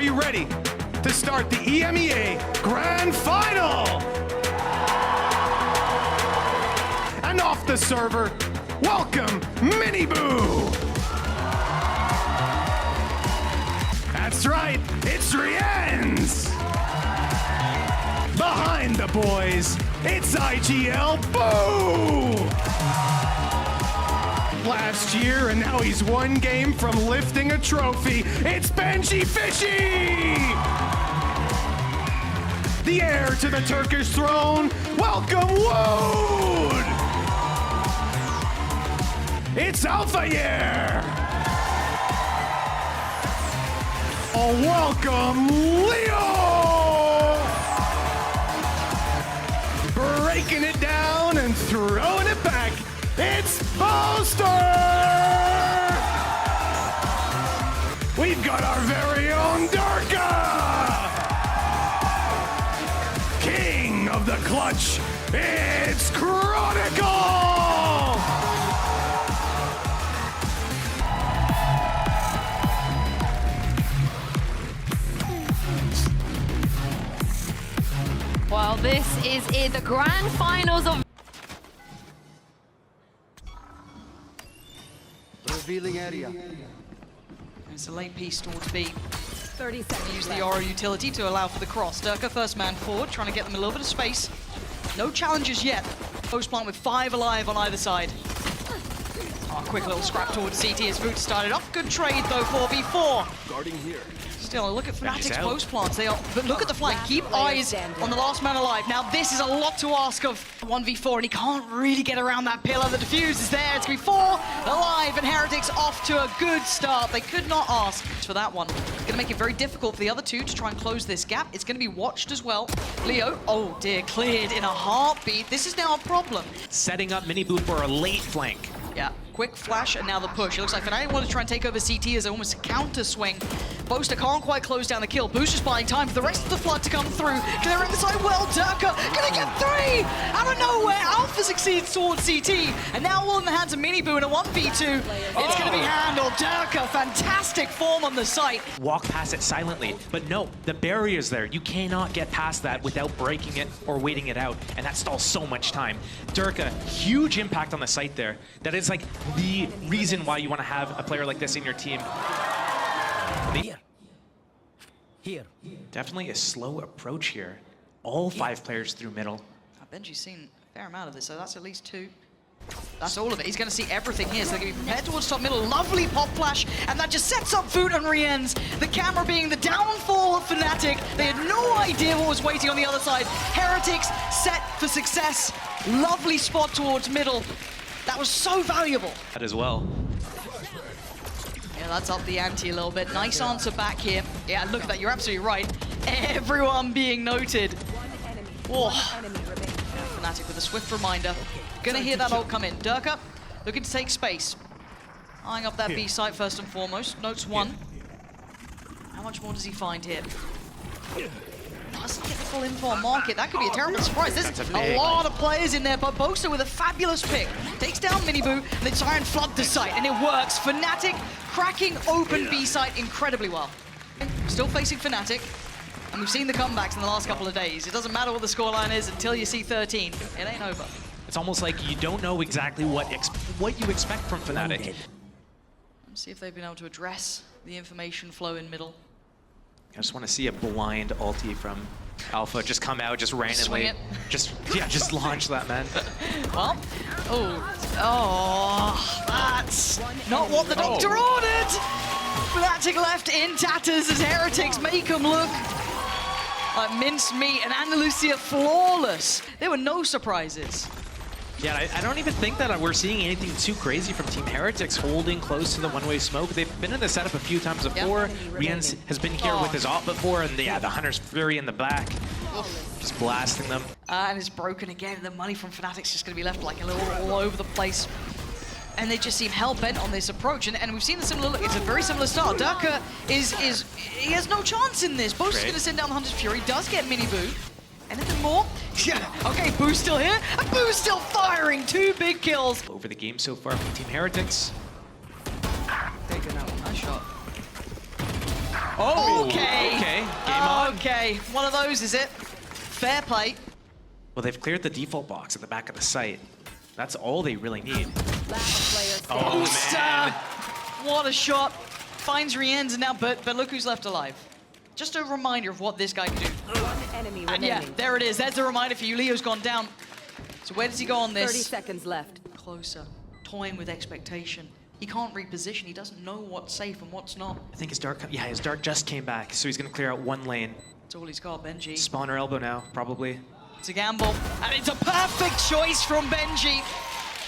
you ready to start the EMEA Grand Final? And off the server, welcome Miniboo! That's right, it's Rienz! Behind the boys, it's IGL Boo! Last year, and now he's one game from lifting a trophy. It's Benji Fishy! The heir to the Turkish throne, welcome Wood! It's Alphayer! Oh, welcome Leo! Breaking it down and throwing it back. It's Poster! We've got our very own Darka! King of the clutch, it's Chronicle! Well, this is it, the grand finals of revealing area. It's a late piece towards B. 30 seconds. Use the Aura utility to allow for the cross. Durka first man forward, trying to get them a little bit of space. No challenges yet. Post plant with 5 alive on either side. Oh, quick little scrap towards CT as Voot started off. Good trade though, 4v4. Guarding here. Still, look at Fnatic's post plants. They are, but look at the flank. Keep eyes on the last man alive. Now this is a lot to ask of 1v4, and he can't really get around that pillar. The defuse is there. It's gonna be 4 alive, and Heretics off to a good start. They could not ask for that one. It's gonna make it very difficult for the other two to try and close this gap. It's gonna be watched as well. Leo, oh dear, cleared in a heartbeat. This is now a problem. Setting up Miniboo for a late flank. Yeah, quick flash and now the push. It looks like Fnatic want to try and take over CT as almost a counter swing. Boaster can't quite close down the kill. Boost just buying time for the rest of the flood to come through. Clearing the side well, Durka gonna get 3! Out of nowhere, Alpha succeeds towards CT. And now all in the hands of Miniboo in a 1v2. It's gonna be handled. Durka, fantastic form on the site. Walk past it silently, but no, the barrier's there. You cannot get past that without breaking it or waiting it out, and that stalls so much time. Durka, huge impact on the site there. That is like the reason why you want to have a player like this in your team. Here. Definitely a slow approach here. All 5 players through middle. Benji's seen a fair amount of this, so that's at least 2. That's all of it. He's going to see everything here, so they're going to be prepared towards top middle. Lovely pop flash, and that just sets up Voot and Rienz. The camera being the downfall of Fnatic. They had no idea what was waiting on the other side. Heretics set for success. Lovely spot towards middle. That was so valuable. That as well. Yeah, that's up the ante a little bit. Nice answer back here. Yeah, look at that. You're absolutely right. Everyone being noted. Whoa. Fnatic with a swift reminder. Gonna hear that ult come in. Durka looking to take space. Eyeing up that B site first and foremost. Notes 1. How much more does he find here? Doesn't get the full info on market. That could be a terrible surprise. There's a lot of players in there, but Boaster with a fabulous pick. Takes down Miniboo, and they try and flood the site, and it works. Fnatic cracking open B site incredibly well. Still facing Fnatic, and we've seen the comebacks in the last couple of days. It doesn't matter what the scoreline is until you see 13. It ain't over. It's almost like you don't know exactly what you expect from Fnatic. Let's see if they've been able to address the information flow in middle. I just want to see a blind ulti from Alpha just come out, just randomly. Just launch that, man. Well, that's not what the doctor ordered! Fnatic left in tatters as Heretics make them look like minced meat, and Andalusia flawless. There were no surprises. Yeah, I don't even think that we're seeing anything too crazy from Team Heretics holding close to the one-way smoke. They've been in the setup a few times before. Rienz has been here with his ult before, and the Hunter's Fury in the back. Just blasting them. And it's broken again. The money from Fnatic's just going to be left like a little all over the place. And they just seem hell-bent on this approach. And we've seen the similar look. It's a very similar start. Durka he has no chance in this. Boaster's going to send down the Hunter's Fury. Does get Miniboo. Anything more? Yeah. Okay, Boo's still here. And Boo's still firing. 2 big kills. Over the game so far from Team Heretics. Taken out. Nice shot. Oh! Okay. Okay, one of those, is it? Fair play. Well, they've cleared the default box at the back of the site. That's all they really need. Oh, Booster! man. What a shot. Finds Rien's now, but look who's left alive. Just a reminder of what this guy can do. One enemy And yeah, remaining. there it is. There's the reminder for you. Leo's gone down. So where does he go on 30 this? seconds left. Closer. Toying with expectation. He can't reposition. He doesn't know what's safe and what's not. I think his dart, yeah, his dart just came back, so he's gonna clear out one lane. That's all he's got, Benji. Spawner elbow now, probably. It's a gamble. And it's a perfect choice from Benji.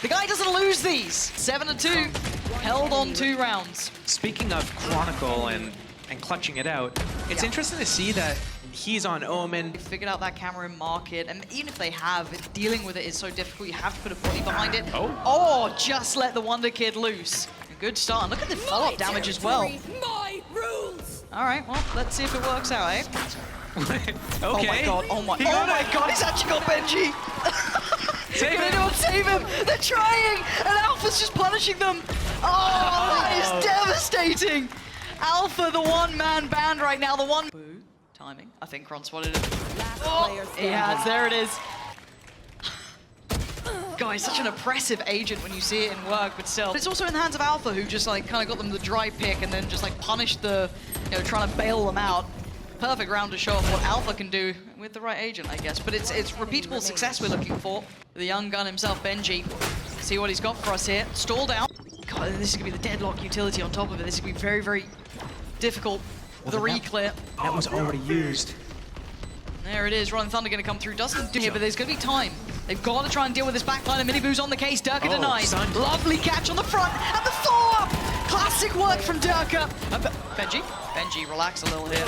The guy doesn't lose these. 7-2. Held on 2 rounds. Speaking of Chronicle and clutching it out, it's Yeah. interesting to see that he's on Omen. They figured out that camera in market, and even if they have, dealing with it is so difficult. You have to put a body behind it. Oh, just let the Wonder Kid loose. A good start. And look at the follow-up damage as well. My rules. All right, well, let's see if it works out, eh? Okay. Oh my god, oh my He got it. god, he's actually got Benji! Save Can him. anyone save him? They're trying! And Alpha's just punishing them! Oh, that is devastating! Alpha, the one-man band right now, the one... Boo. Timing. I think Kron spotted it. Last Oh, player standing. yeah, there it is. Guys, such an oppressive agent when you see it in work, but still. It's also in the hands of Alpha, who just like kind of got them the dry pick and then just like punished the, you know, trying to bail them out. Perfect round to show off what Alpha can do with the right agent, I guess. But it's repeatable success we're looking for. The young gun himself, Benji. See what he's got for us here. Stalled out. God, this is gonna be the deadlock utility on top of it. This is gonna be very, very difficult. The re-clear. That was already used. There it is. Rolling Thunder going to come through. Doesn't do it, but there's going to be time. They've got to try and deal with this backline, and Miniboo's on the case. Durka denied. son. Lovely catch on the front, and the follow-up! Classic work from Durka. Benji, relax a little here.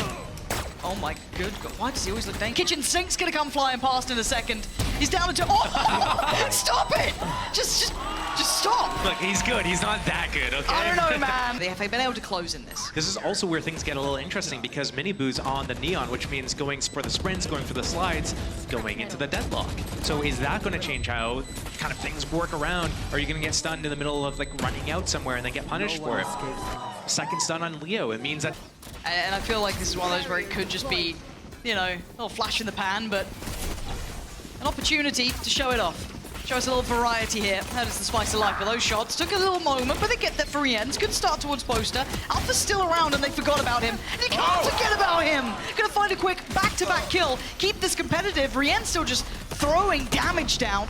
Oh my good God. Why does he always look dangerous? Kitchen Sink's going to come flying past in a second. He's down into... Oh! Stop it! Just stop! Look, he's good. He's not that good, okay? I don't know, man. Have they been able to close in this? This is also where things get a little interesting because Miniboo's on the Neon, which means going for the sprints, going for the slides, going into the deadlock. So is that going to change how kind of things work around? Or are you going to get stunned in the middle of like running out somewhere and then get punished for it? Second stun on Leo. It means that... And I feel like this is one of those where it could just be, you know, a little flash in the pan, but an opportunity to show it off. Show us a little variety here. That is the spice of life. But those shots took a little moment, but they get that for Rien's. Good start towards Poster. Alpha's still around and they forgot about him. And you can't forget about him! Gonna find a quick back-to-back kill. Keep this competitive. Rien's still just throwing damage down.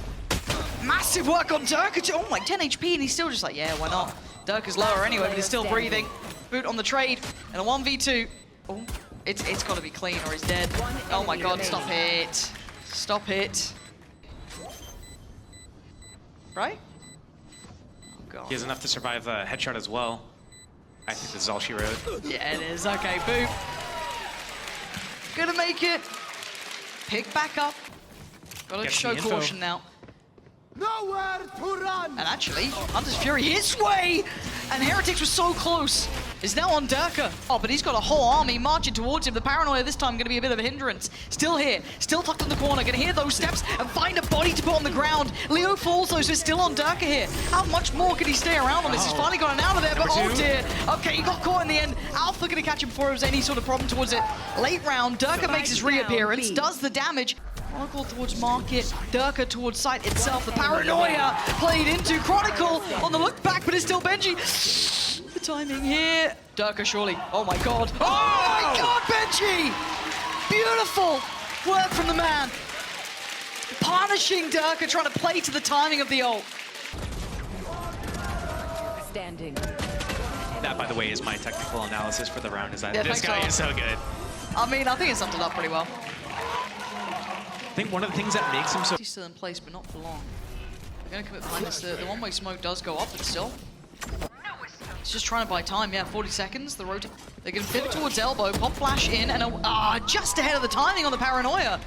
Massive work on Durka. Oh my, 10 HP, and he's still just like, yeah, why not? Durka's lower anyway, but he's still breathing. Boot on the trade, and a 1v2. Oh, it's got to be clean or he's dead. Oh my god, stop it. Stop it. Right? Oh god. He has enough to survive the headshot as well. I think this is all she wrote. Yeah, it is. Okay, boot. Gonna make it. Pick back up. Gotta Gets show the info. caution now. Nowhere to run! And actually, Hunter's Fury his way! And Heretics was so close. Is now on Durka. Oh, but he's got a whole army marching towards him. The paranoia this time going to be a bit of a hindrance. Still here, still tucked in the corner. Going to hear those steps and find a body to put on the ground. Leo falls though, so it's still on Durka here. How much more can he stay around on this? He's finally gotten out of there, but Number oh two. dear. Okay, he got caught in the end. Alpha going to catch him before there was any sort of problem towards it. Late round, Durka makes his reappearance, does the damage. Chronicle towards market, Durka towards site itself. The paranoia played into Chronicle on the look back, but it's still Benji. The timing here. Durka surely. Oh my god. Oh my god, Benji! Beautiful work from the man. Punishing Durka, trying to play to the timing of the ult. Standing. That, by the way, is my technical analysis for the round, is that Yeah, this thanks, guy Al. is so good. I mean, I think it summed it up pretty well. I think one of the things that makes him so... He's still in place, but not for long. They're going to commit behind this. The one-way smoke does go up, but still. He's just trying to buy time. Yeah, 40 seconds. The rotate. They're going to pivot towards elbow, pop flash in, and just ahead of the timing on the paranoia.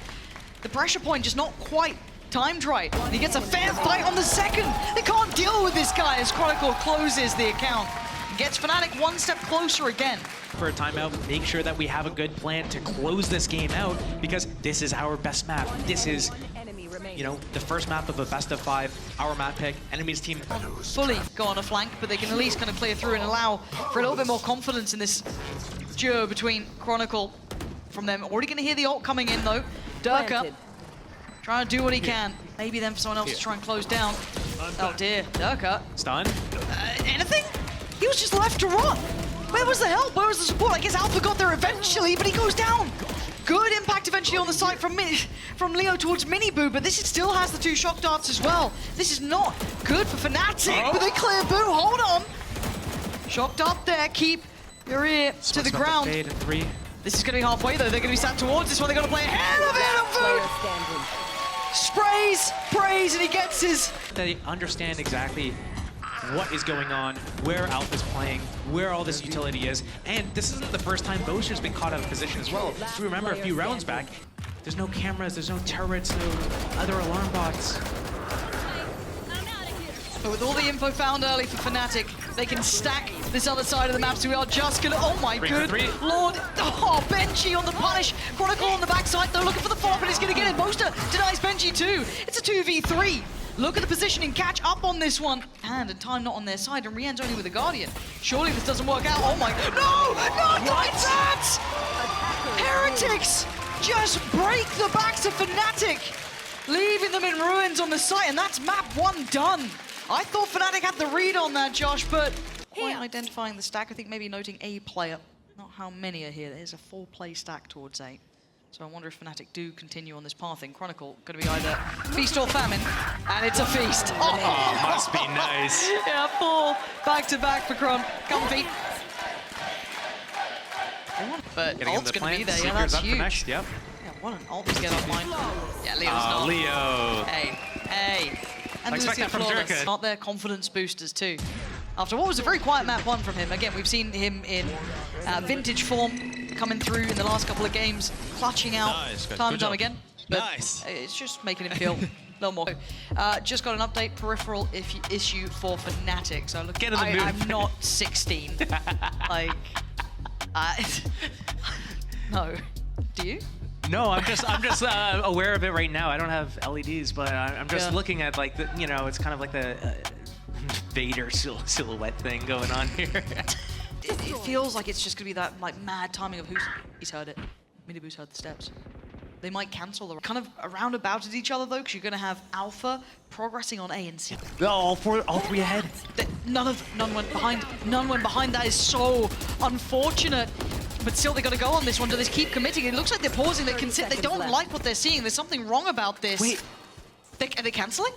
The pressure point just not quite timed right. And he gets a fair fight on the second. They can't deal with this guy as Chronicle closes the account. Gets Fnatic one step closer again. For a timeout, make sure that we have a good plan to close this game out because this is our best map. This is, Enemy remaining. you know, the first map of a best of 5, our map pick, enemy's team. Fully go on a flank, but they can at least kind of clear through and allow for a little bit more confidence in this duo between Chronicle from them. Already going to hear the ult coming in, though. Durka Planted. trying to do what he can. Maybe then for someone else to try and close down. Oh, dear. Durka. Stun. Anything? He was just left to rot. Where was the help? Where was the support? I guess Alpha got there eventually, but he goes down. Good impact eventually on the site from Leo towards Miniboo, but this still has the 2 shock darts as well. This is not good for Fnatic with a clear boo. Hold on. Shock dart there. Keep your ear to the ground. Fade in 3. This is going to be halfway, though. They're going to be sat towards this one. They're going to play ahead of it. Player And standing. sprays, prays, and he gets his... They understand exactly what is going on, where Alpha's playing, where all this utility is, and this isn't the first time Bosher's been caught out of position as well. If you remember a few rounds back, there's no cameras, there's no turrets, no other alarm bots. But with all the info found early for Fnatic, they can stack this other side of the map, so we are just gonna... Oh my good lord! Oh, Benji on the punish! Chronicle on the backside, though, looking for the follow-up, but he's gonna get it. Boaster denies Benji too. It's a 2v3. Look at the positioning, catch up on this one. And time not on their side, and Rian's only with a Guardian. Surely this doesn't work out. Oh my... No! No, not that! Heretics just break the backs of Fnatic, leaving them in ruins on the site, and that's map 1 done. I thought Fnatic had the read on that, Josh, but point identifying the stack, I think maybe noting a player. Not how many are here. There's a 4-play stack towards 8. So I wonder if Fnatic do continue on this path in Chronicle. Going to be either feast or famine, and it's a feast. Oh, must be nice. Yeah, 4 back-to-back for Chron. Comfy. But Getting ult's in the going to be plant, there. Yeah, Seeker's that's up huge. next, yep. Yeah, what an ult to get offline. Yeah, Leo's not. Leo. Hey. And I expect Lucio that from flawless. Durka. Not their confidence boosters too. After what was a very quiet map 1 from him. Again, we've seen him in vintage form coming through in the last couple of games, clutching out time and time again. But it's just making him feel a little more. Just got an update, peripheral issue for Fnatic. So look, Get in the mood. I'm not 16. Like, no. Do you? No, I'm just aware of it right now. I don't have LEDs, but I'm just looking at like the, you know, it's kind of like the Vader silhouette thing going on here. It feels like it's just gonna be that like mad timing of he's heard it. Miniboo's heard the steps. They might cancel the kind of around about at each other though, because you're gonna have Alpha progressing on A and C. All 3 ahead. None went behind. None went behind. That is so unfortunate. But still, they got to go on this one. Do they keep committing? It looks like they're pausing. They don't like what they're seeing. There's something wrong about this. Wait. Are they canceling?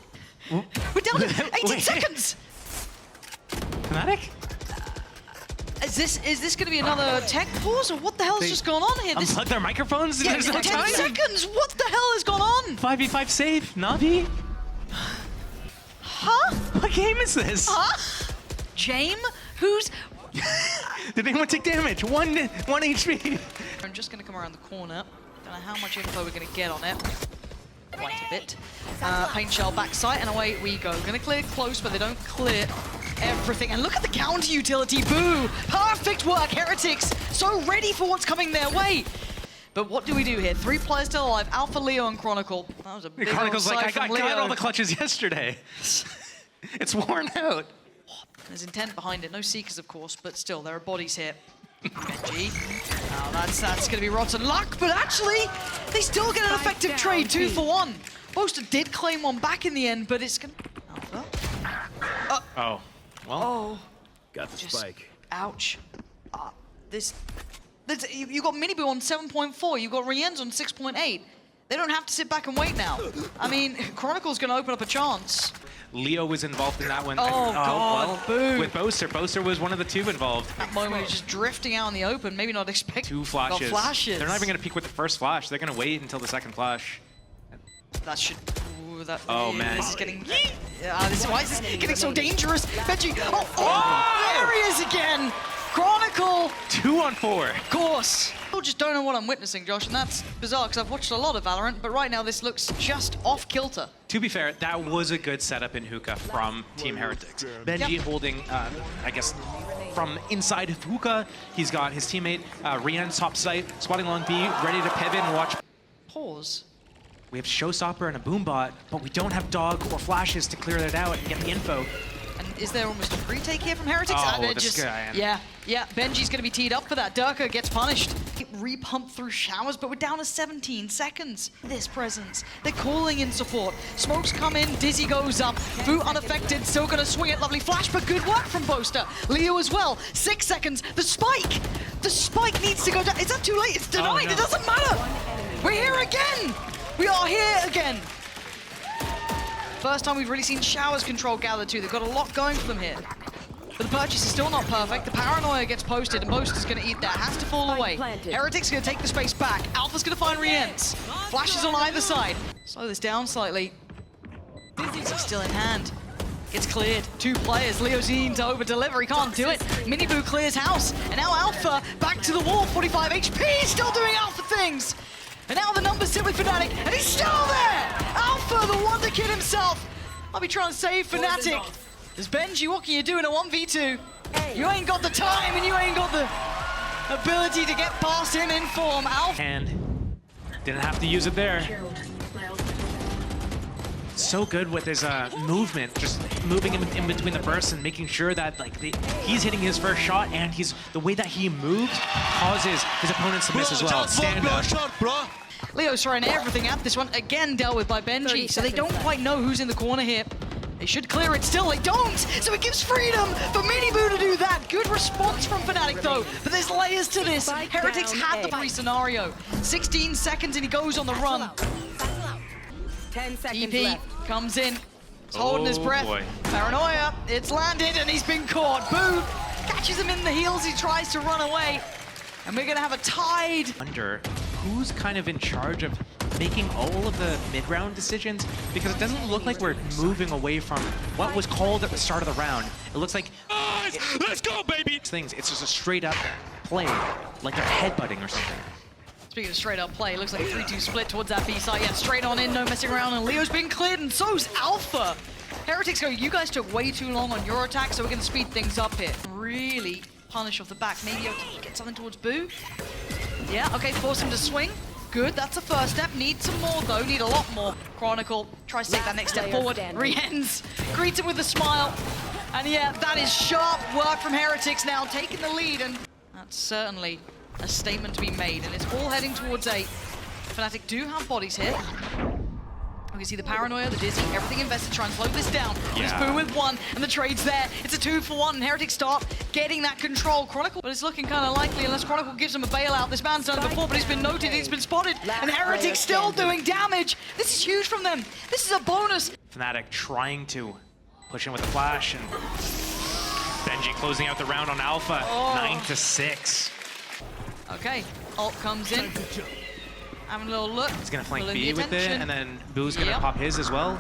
We're down to 18 seconds. Fnatic? Is this going to be another tech pause, or what the hell has just gone on here? Unplug their microphones? Yeah, There's no 10 time? seconds. What the hell has gone on? 5v5 save, Navi? Huh? What game is this? Huh? Jame? Who's... Did anyone take damage? 1 HP. I'm just going to come around the corner. Don't know how much info we're going to get on it. Quite a bit. Paint shell backside, and away we go. Going to clear close, but they don't clear everything. And look at the counter utility. Boo! Perfect work, Heretics. So ready for what's coming their way. But what do we do here? 3 players still alive. Alpha, Leo, and Chronicle. That was a big Chronicle's old like, I side from got Leo. all the clutches yesterday. It's worn out. There's intent behind it. No Seekers, of course, but still, there are bodies here. Benji. Now that's going to be rotten luck, but actually, they still get an effective trade, 2 for 1. Boaster did claim one back in the end, but it's going to... Alpha. Oh. Well. Got the spike. Ouch. You got Miniboo on 7.4. You got Rienz on 6.8. They don't have to sit back and wait now. I mean, Chronicle's going to open up a chance. Leo was involved in that one. Oh, God, well, boo. with Boaster. Boaster was one of the 2 involved. That moment, he's just drifting out in the open, maybe not expecting 2 flashes. Got flashes. They're not even going to peek with the first flash. They're going to wait until the second flash. That should... Ooh, Oh, man. This is getting... why is this getting so dangerous? Benji... Oh, there he is again! Chronicle! 2 on 4. Of course. I just don't know what I'm witnessing, Josh, and that's bizarre, because I've watched a lot of Valorant, but right now this looks just off-kilter. To be fair, that was a good setup in Hookah from Team Heretics. Benji holding, I guess, from inside of Hookah. He's got his teammate, Rian's top site, spotting long B, ready to pivot and watch. Pause. We have Showstopper and a Boombot, but we don't have Dog or Flashes to clear that out and get the info. And is there almost a retake here from Heretics? Oh, this guy. Yeah, Benji's going to be teed up for that. Durka gets punished. Repump through showers, but we're down to 17 seconds. This presence. They're calling in support. Smokes come in, Dizzy goes up. Vu unaffected, still gonna swing it. Lovely flash, but good work from Boaster. Leo as well. 6 seconds. The spike! The spike needs to go down. Is that too late? It's denied. It doesn't matter. We're here again. We are here again. First time we've really seen Showers control Gather too. They've got a lot going for them here. But the purchase is still not perfect. The Paranoia gets posted, and Boaster's gonna eat that. Has to fall away. Heretic's gonna take the space back. Alpha's gonna find Rienz. Flashes on either side. Slow this down slightly. Dizzy's still in hand. Gets cleared. 2 players. Leozine to over-deliver. He can't do it. Miniboo clears house. And now Alpha back to the wall. 45 HP. Still doing Alpha things. And now the numbers sit with Fnatic. And he's still there. Alpha, the Wonder Kid himself. I'll be trying to save Fnatic. There's Benji. What can you do in a 1v2? You ain't got the time and you ain't got the ability to get past him in form. Alpha. And didn't have to use it there. So good with his movement, just moving him in between the bursts and making sure that he's hitting his first shot, and the way that he moves causes his opponents to miss as well. Stand up. Leo's throwing everything at this one, again dealt with by Benji, so they don't quite know who's in the corner here. They should clear it, still they don't! So it gives freedom for Miniboo to do that! Good response from Fnatic though, but there's layers to this. Heretics had the free scenario. 16 seconds and he goes on the run. 10 seconds EP left. comes in, he's holding his breath. Boy. Paranoia, it's landed and he's been caught. Boo catches him in the heels, he tries to run away. And we're gonna have a tide. Under who's kind of in charge of making all of the mid-round decisions, because it doesn't look like we're moving away from what was called at the start of the round. It looks like Let's go, baby! it's just a straight up play, like they're headbutting or something. Speaking of straight up play, it looks like a 3-2 split towards that B side. Yeah, straight on in, no messing around, and Leo's been cleared, and so's Alpha. Heretics go, you guys took way too long on your attack, so we're gonna speed things up here. Really punish off the back. Maybe I'll get something towards Boo. Yeah, okay, force him to swing. Good, that's the first step. Need some more though, need a lot more. Chronicle tries to take that next step forward. Rienz greets him with a smile. And yeah, that is sharp work from Heretics now, taking the lead, and that's certainly a statement to be made, and it's all heading towards A. Fnatic do have bodies here. We can see the Paranoia, the Dizzy, everything invested, try and slow this down. There's Boo with 1, and the trade's there. It's a 2-for-1, and Heretics start getting that control. Chronicle, but it's looking kind of likely unless Chronicle gives him a bailout. This man's done it before, but he's been noted, he's been spotted, and Heretics still doing damage. This is huge from them. This is a bonus. Fnatic trying to push in with the flash, and Benji closing out the round on Alpha, 9-6. Okay, ult comes in. Having a little look. He's gonna flank Pulling B the with it, attention. and then Boo's gonna pop his as well.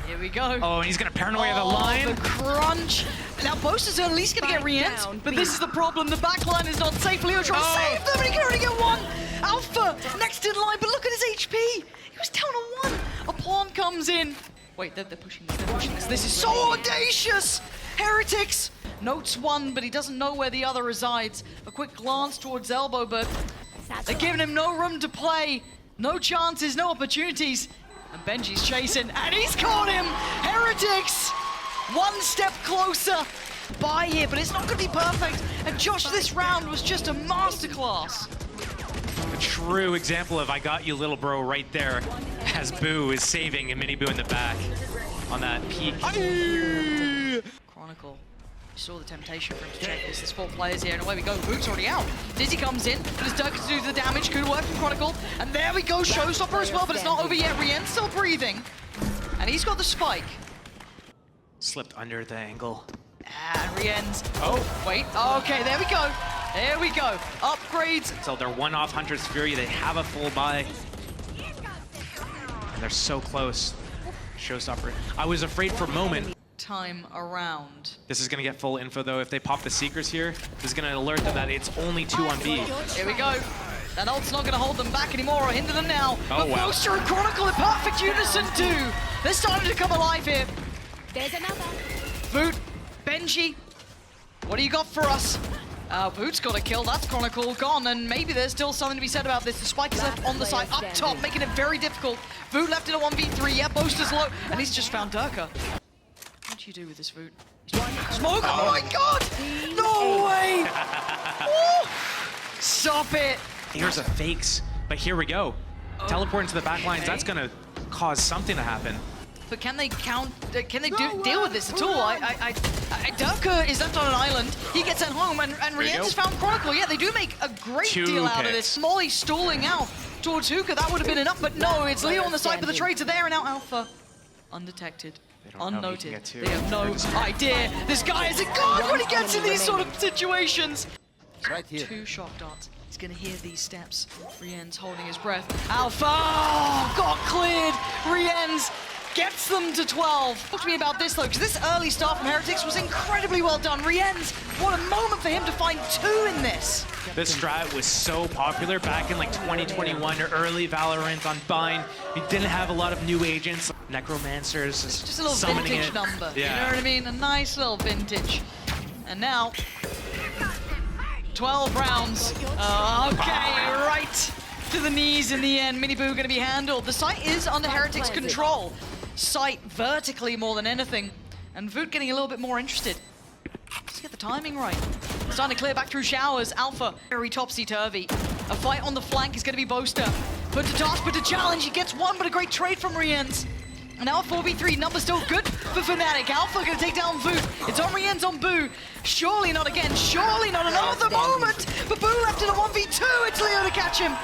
Here we go. Oh, and he's gonna Paranoia the line. The crunch. Now Boaster's at least gonna get Rienz, but this is the problem. The backline is not safe. Leo trying to save them, and he can only get 1. Alpha next in line, but look at his HP. He was down to 1. A pawn comes in. Wait, they're pushing this. They're pushing this. This is so audacious. Heretics notes 1, but he doesn't know where the other resides. A quick glance towards Elbow, but they're giving him no room to play. No chances, no opportunities. And Benji's chasing, and he's caught him! Heretics! 1 step closer by here, but it's not going to be perfect. And Josh, this round was just a masterclass. A true example of I got you, little bro, right there, as Boo is saving a Miniboo in the back on that peak. Chronicle. You saw the temptation for him to check this. There's 4 players here, and away we go. Boot's already out. Dizzy comes in, but it's Dirk to do the damage. Good work from Chronicle. And there we go, Showstopper as well, but it's not over yet. Rien's still breathing. And he's got the spike. Slipped under the angle. And Rien's. Oh, wait. Okay, there we go. There we go. Upgrades. So they're 1 off Hunter's Fury. They have a full buy. And they're so close. Showstopper. I was afraid for a moment. Time around. This is gonna get full info though. If they pop the Seekers here, this is gonna alert them that it's only 2 on B. Here we go. That ult's not gonna hold them back anymore or hinder them now. Oh, but wow. Boaster and Chronicle in perfect unison too. They're starting to come alive here. There's another. Voot, Benji, what do you got for us? Voot's got a kill, that's Chronicle gone, and maybe there's still something to be said about this. The spike is left on the side, up top, making it very difficult. Voot left in a 1v3, yeah, Boaster's low, and he's just found Durka. What do you do with this Voot? Smoke, oh my god! No way! Woo! Stop it! Here's a fakes, but here we go. Teleport into the back lines, that's gonna cause something to happen. But can they deal with this at all? Durka is left on an island. He gets sent home, and Rienz has found Chronicle. Yeah, they do make a great deal out of this. Molly stalling out towards Hookah. That would have been enough, but no, it's Leo on the side, but the trades are there, and now Alpha. Undetected, unnoted. They have no idea. This guy is a god when he gets in these sort of situations. Right here. 2 shock darts. He's gonna hear these steps. Rienz holding his breath. Alpha got cleared. Rienz gets them to 12. Talk to me about this though, because this early start from Heretics was incredibly well done. Rienz, what a moment for him to find 2 in this. This strat was so popular back in like 2021 or early Valorant on Bind. He didn't have a lot of new agents, necromancers, Just a little summoning vintage it. number. Yeah. You know what I mean? A nice little vintage. And now 12 rounds. Okay, right to the knees in the end. Miniboo going to be handled. The site is under Heretics' control. Site vertically more than anything. And Voot getting a little bit more interested. Let's get the timing right. Starting to clear back through showers. Alpha, very topsy-turvy. A fight on the flank is going to be Boaster. Put to task, put to challenge. He gets one, but a great trade from Rienz. And now a 4v3, number still good for Fnatic. Alpha gonna take down Voot. It's on Rienz on Boo. Surely not again, surely not another moment. But Boo left in a 1v2, it's Leo to catch him.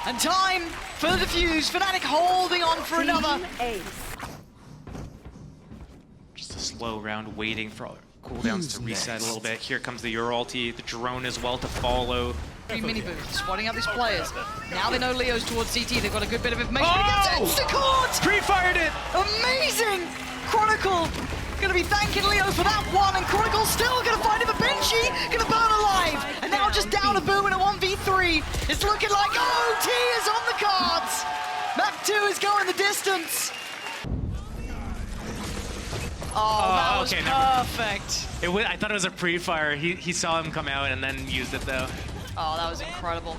And time for the defuse. Fnatic holding on for another. Just a slow round waiting for all cooldowns to reset a little bit. Here comes the Euro ulti, the drone as well to follow. Miniboo spotting out these players. Now they know Leo's towards CT. They've got a good bit of information. He gets insta-caught! Pre-fired it! Amazing! Chronicle gonna be thanking Leo for that one, and Chronicle's still gonna find him, but Benji gonna burn alive! And now just down a Boo in a 1v3. It's looking like OT is on the cards! Map 2 is going the distance. Oh, that was okay, perfect. I thought it was a pre-fire. He saw him come out and then used it though. Oh, that was incredible.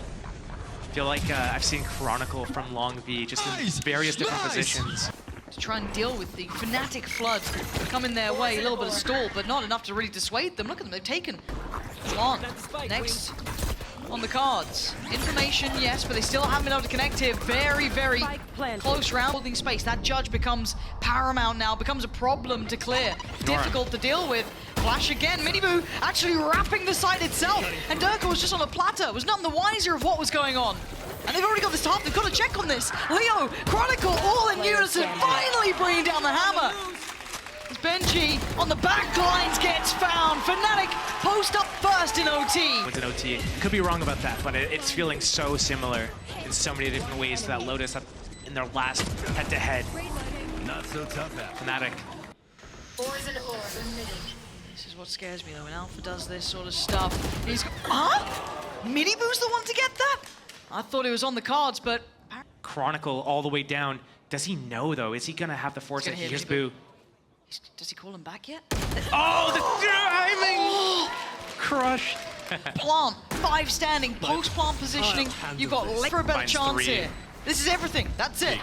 I feel like I've seen Chronicle from Long V just in various different positions. To try and deal with the Fnatic flood coming their way. A little bit of stall, but not enough to really dissuade them. Look at them, they've taken one. Next on the cards. Information, yes, but they still haven't been able to connect here. Very, very close round holding space. That judge becomes paramount now, becomes a problem to clear. Difficult to deal with. Flash again, Miniboo actually wrapping the site itself. And Durka was just on a platter, was none the wiser of what was going on. And they've already got this top, they've got to check on this. Leo, Chronicle, all in unison, finally bringing down the hammer. As Benji on the back lines gets found. Fnatic post up first in OT. With an OT. Could be wrong about that, but it's feeling so similar in so many different ways to that Lotus in their last head-to-head. Not so tough. Fnatic. This is what scares me though, when Alpha does this sort of stuff. He's Miniboo's the one to get that? I thought it was on the cards, but Chronicle all the way down. Does he know though? Is he gonna have the foresight? Here's Boo. Does he call him back yet? Oh, the timing! Crushed. Plant, 5 standing, post-plant positioning. You've got for a better Finds chance 3. here. This is everything. That's it.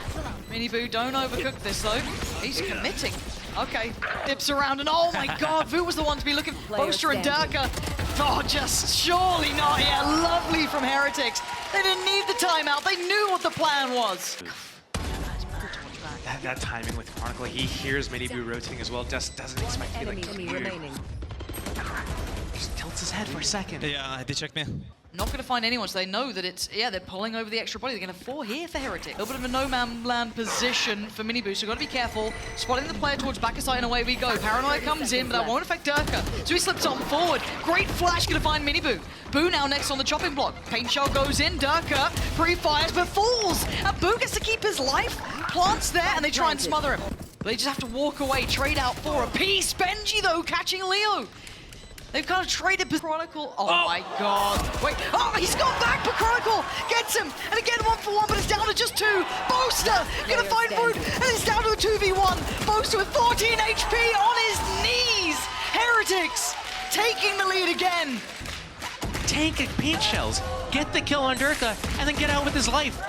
Miniboo, don't overcook this though. He's committing. Okay, dips around, and oh my god, Vu was the one to be looking. Boaster and Durka. Oh, just surely not here. Lovely from Heretics. They didn't need the timeout. They knew what the plan was. That timing with Chronicle, he hears Miniboo rotating as well, just doesn't expect to be like cleared. Just tilts his head for a second. Yeah, they checked me. Not going to find anyone, so they know that it's, yeah, they're pulling over the extra body. They're going to have 4 here for Heretic. A little bit of a no-man land position for Miniboo, so got to be careful. Spotting the player towards back side, and away we go. Paranoia comes in, but that won't affect Durka. So he slips on forward. Great flash, going to find Miniboo. Boo now next on the chopping block. Paint shell goes in, Durka pre-fires, but falls. And Boo gets to keep his life. Plants there, and they try and smother him. They just have to walk away, trade out for a piece. Benji, though, catching Leo. They've kind of traded Chronicle. Oh my god. Wait. Oh, he's gone back, but Chronicle gets him. And again, 1-for-1, but it's down to just 2. Boaster gonna find Root, and it's down to a 2v1. Boaster with 14 HP on his knees. Heretics taking the lead again. Tank paint shells, get the kill on Durka, and then get out with his life.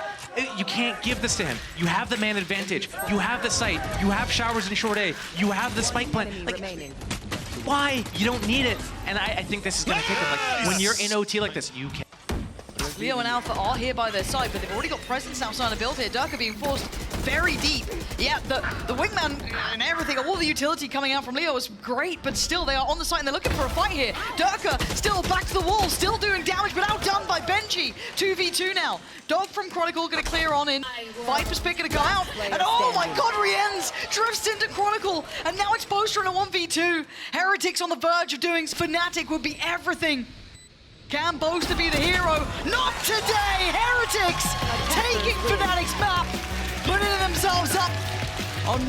You can't give this to him. You have the man advantage. You have the site. You have showers in short A. You have the spike plant. Like, why? You don't need it. And I think this is going to kick him. Like, when you're in OT like this, you can. Leo and Alpha are here by their side, but they've already got presence outside the build here. Durka being forced very deep. Yeah, the wingman and everything, all the utility coming out from Leo is great, but still they are on the site and they're looking for a fight here. Durka still back to the wall, still doing damage, but outdone by Benji. 2v2 now. Dog from Chronicle gonna clear on in. Viper's pick gonna come out, and oh my god, Rienz drifts into Chronicle, and now it's Boaster in a 1v2. Heretics on the verge of doing Fnatic would be everything. Can Boaster be the hero? Not today! Heretics taking Fnatic's map, putting themselves up on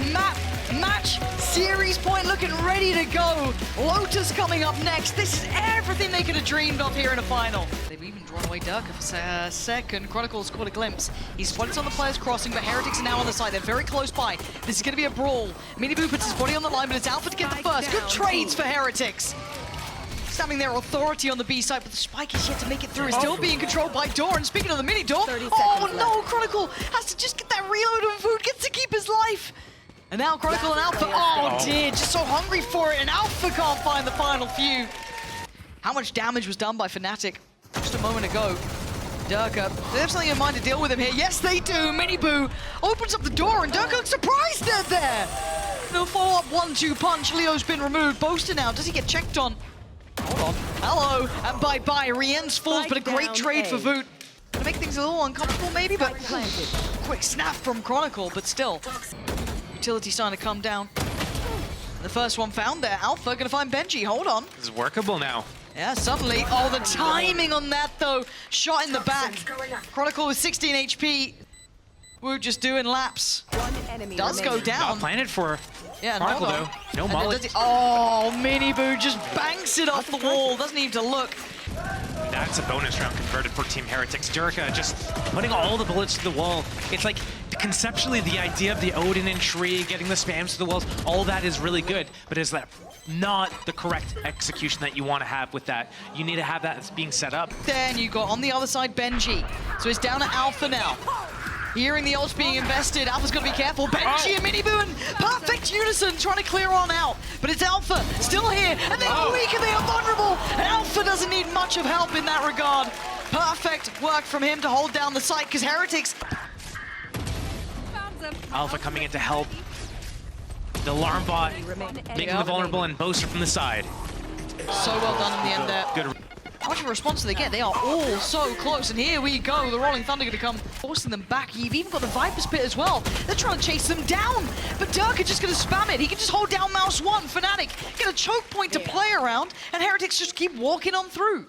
match series point, looking ready to go. Lotus coming up next. This is everything they could have dreamed of here in a final. They've even drawn away Durka for a second. Chronicle's caught a glimpse. He's spotted on the players crossing, but Heretics are now on the side. They're very close by. This is going to be a brawl. Miniboo puts his body on the line, but it's Alpha to get the first. Good trades for Heretics. Stabbing their authority on the B side, but the spike is yet to make it through. It's still being controlled by Door, and speaking of the mini Door, oh no, Chronicle has to just get that reload and food, gets to keep his life. And now Chronicle and Alpha, oh dear, just so hungry for it, and Alpha can't find the final few. How much damage was done by Fnatic just a moment ago? Durka, they have something in mind to deal with him here. Yes, they do. Miniboo opens up the door, and Durka looks surprised they're there. No follow-up 1-2 punch. Leo's been removed. Boaster now, does he get checked on? Hold on. Hello, and bye-bye. Rienz falls, but a great trade for Voot. Gonna make things a little uncomfortable maybe, but quick snap from Chronicle, but still. Utility starting to come down. The first one found there. Alpha gonna find Benji. Hold on. This is workable now. Yeah, suddenly. Oh, the timing on that though. Shot in the back. Chronicle with 16 HP. Woot just doing laps. Does go down. Not planted for Yeah, Chronicle no, though. No mullet. Oh, Miniboo just banks it off the wall. Doesn't need to look. That's a bonus round converted for Team Heretics. Durka just putting all the bullets to the wall. It's like, conceptually, the idea of the Odin and Tree, getting the spams to the walls, all that is really good, but is that not the correct execution that you want to have with that? You need to have that being set up. Then you got on the other side Benji. So it's down to Alpha now. Hearing the ults being invested, Alpha's got to be careful. Benji and Miniboo in perfect unison trying to clear on out. But it's Alpha still here, and they're weak and they are vulnerable. And Alpha doesn't need much of help in that regard. Perfect work from him to hold down the site, because Heretics... Alpha coming in to help. The alarm bot making the vulnerable, and Boaster from the side. So well done in the end there. Good. How much of a response do they get? They are all so close, and here we go. The Rolling Thunder gonna come, forcing them back. You've even got the Viper's Pit as well. They're trying to chase them down, but Durka just gonna spam it. He can just hold down mouse one. Fnatic get a choke point to play around, and Heretics just keep walking on through.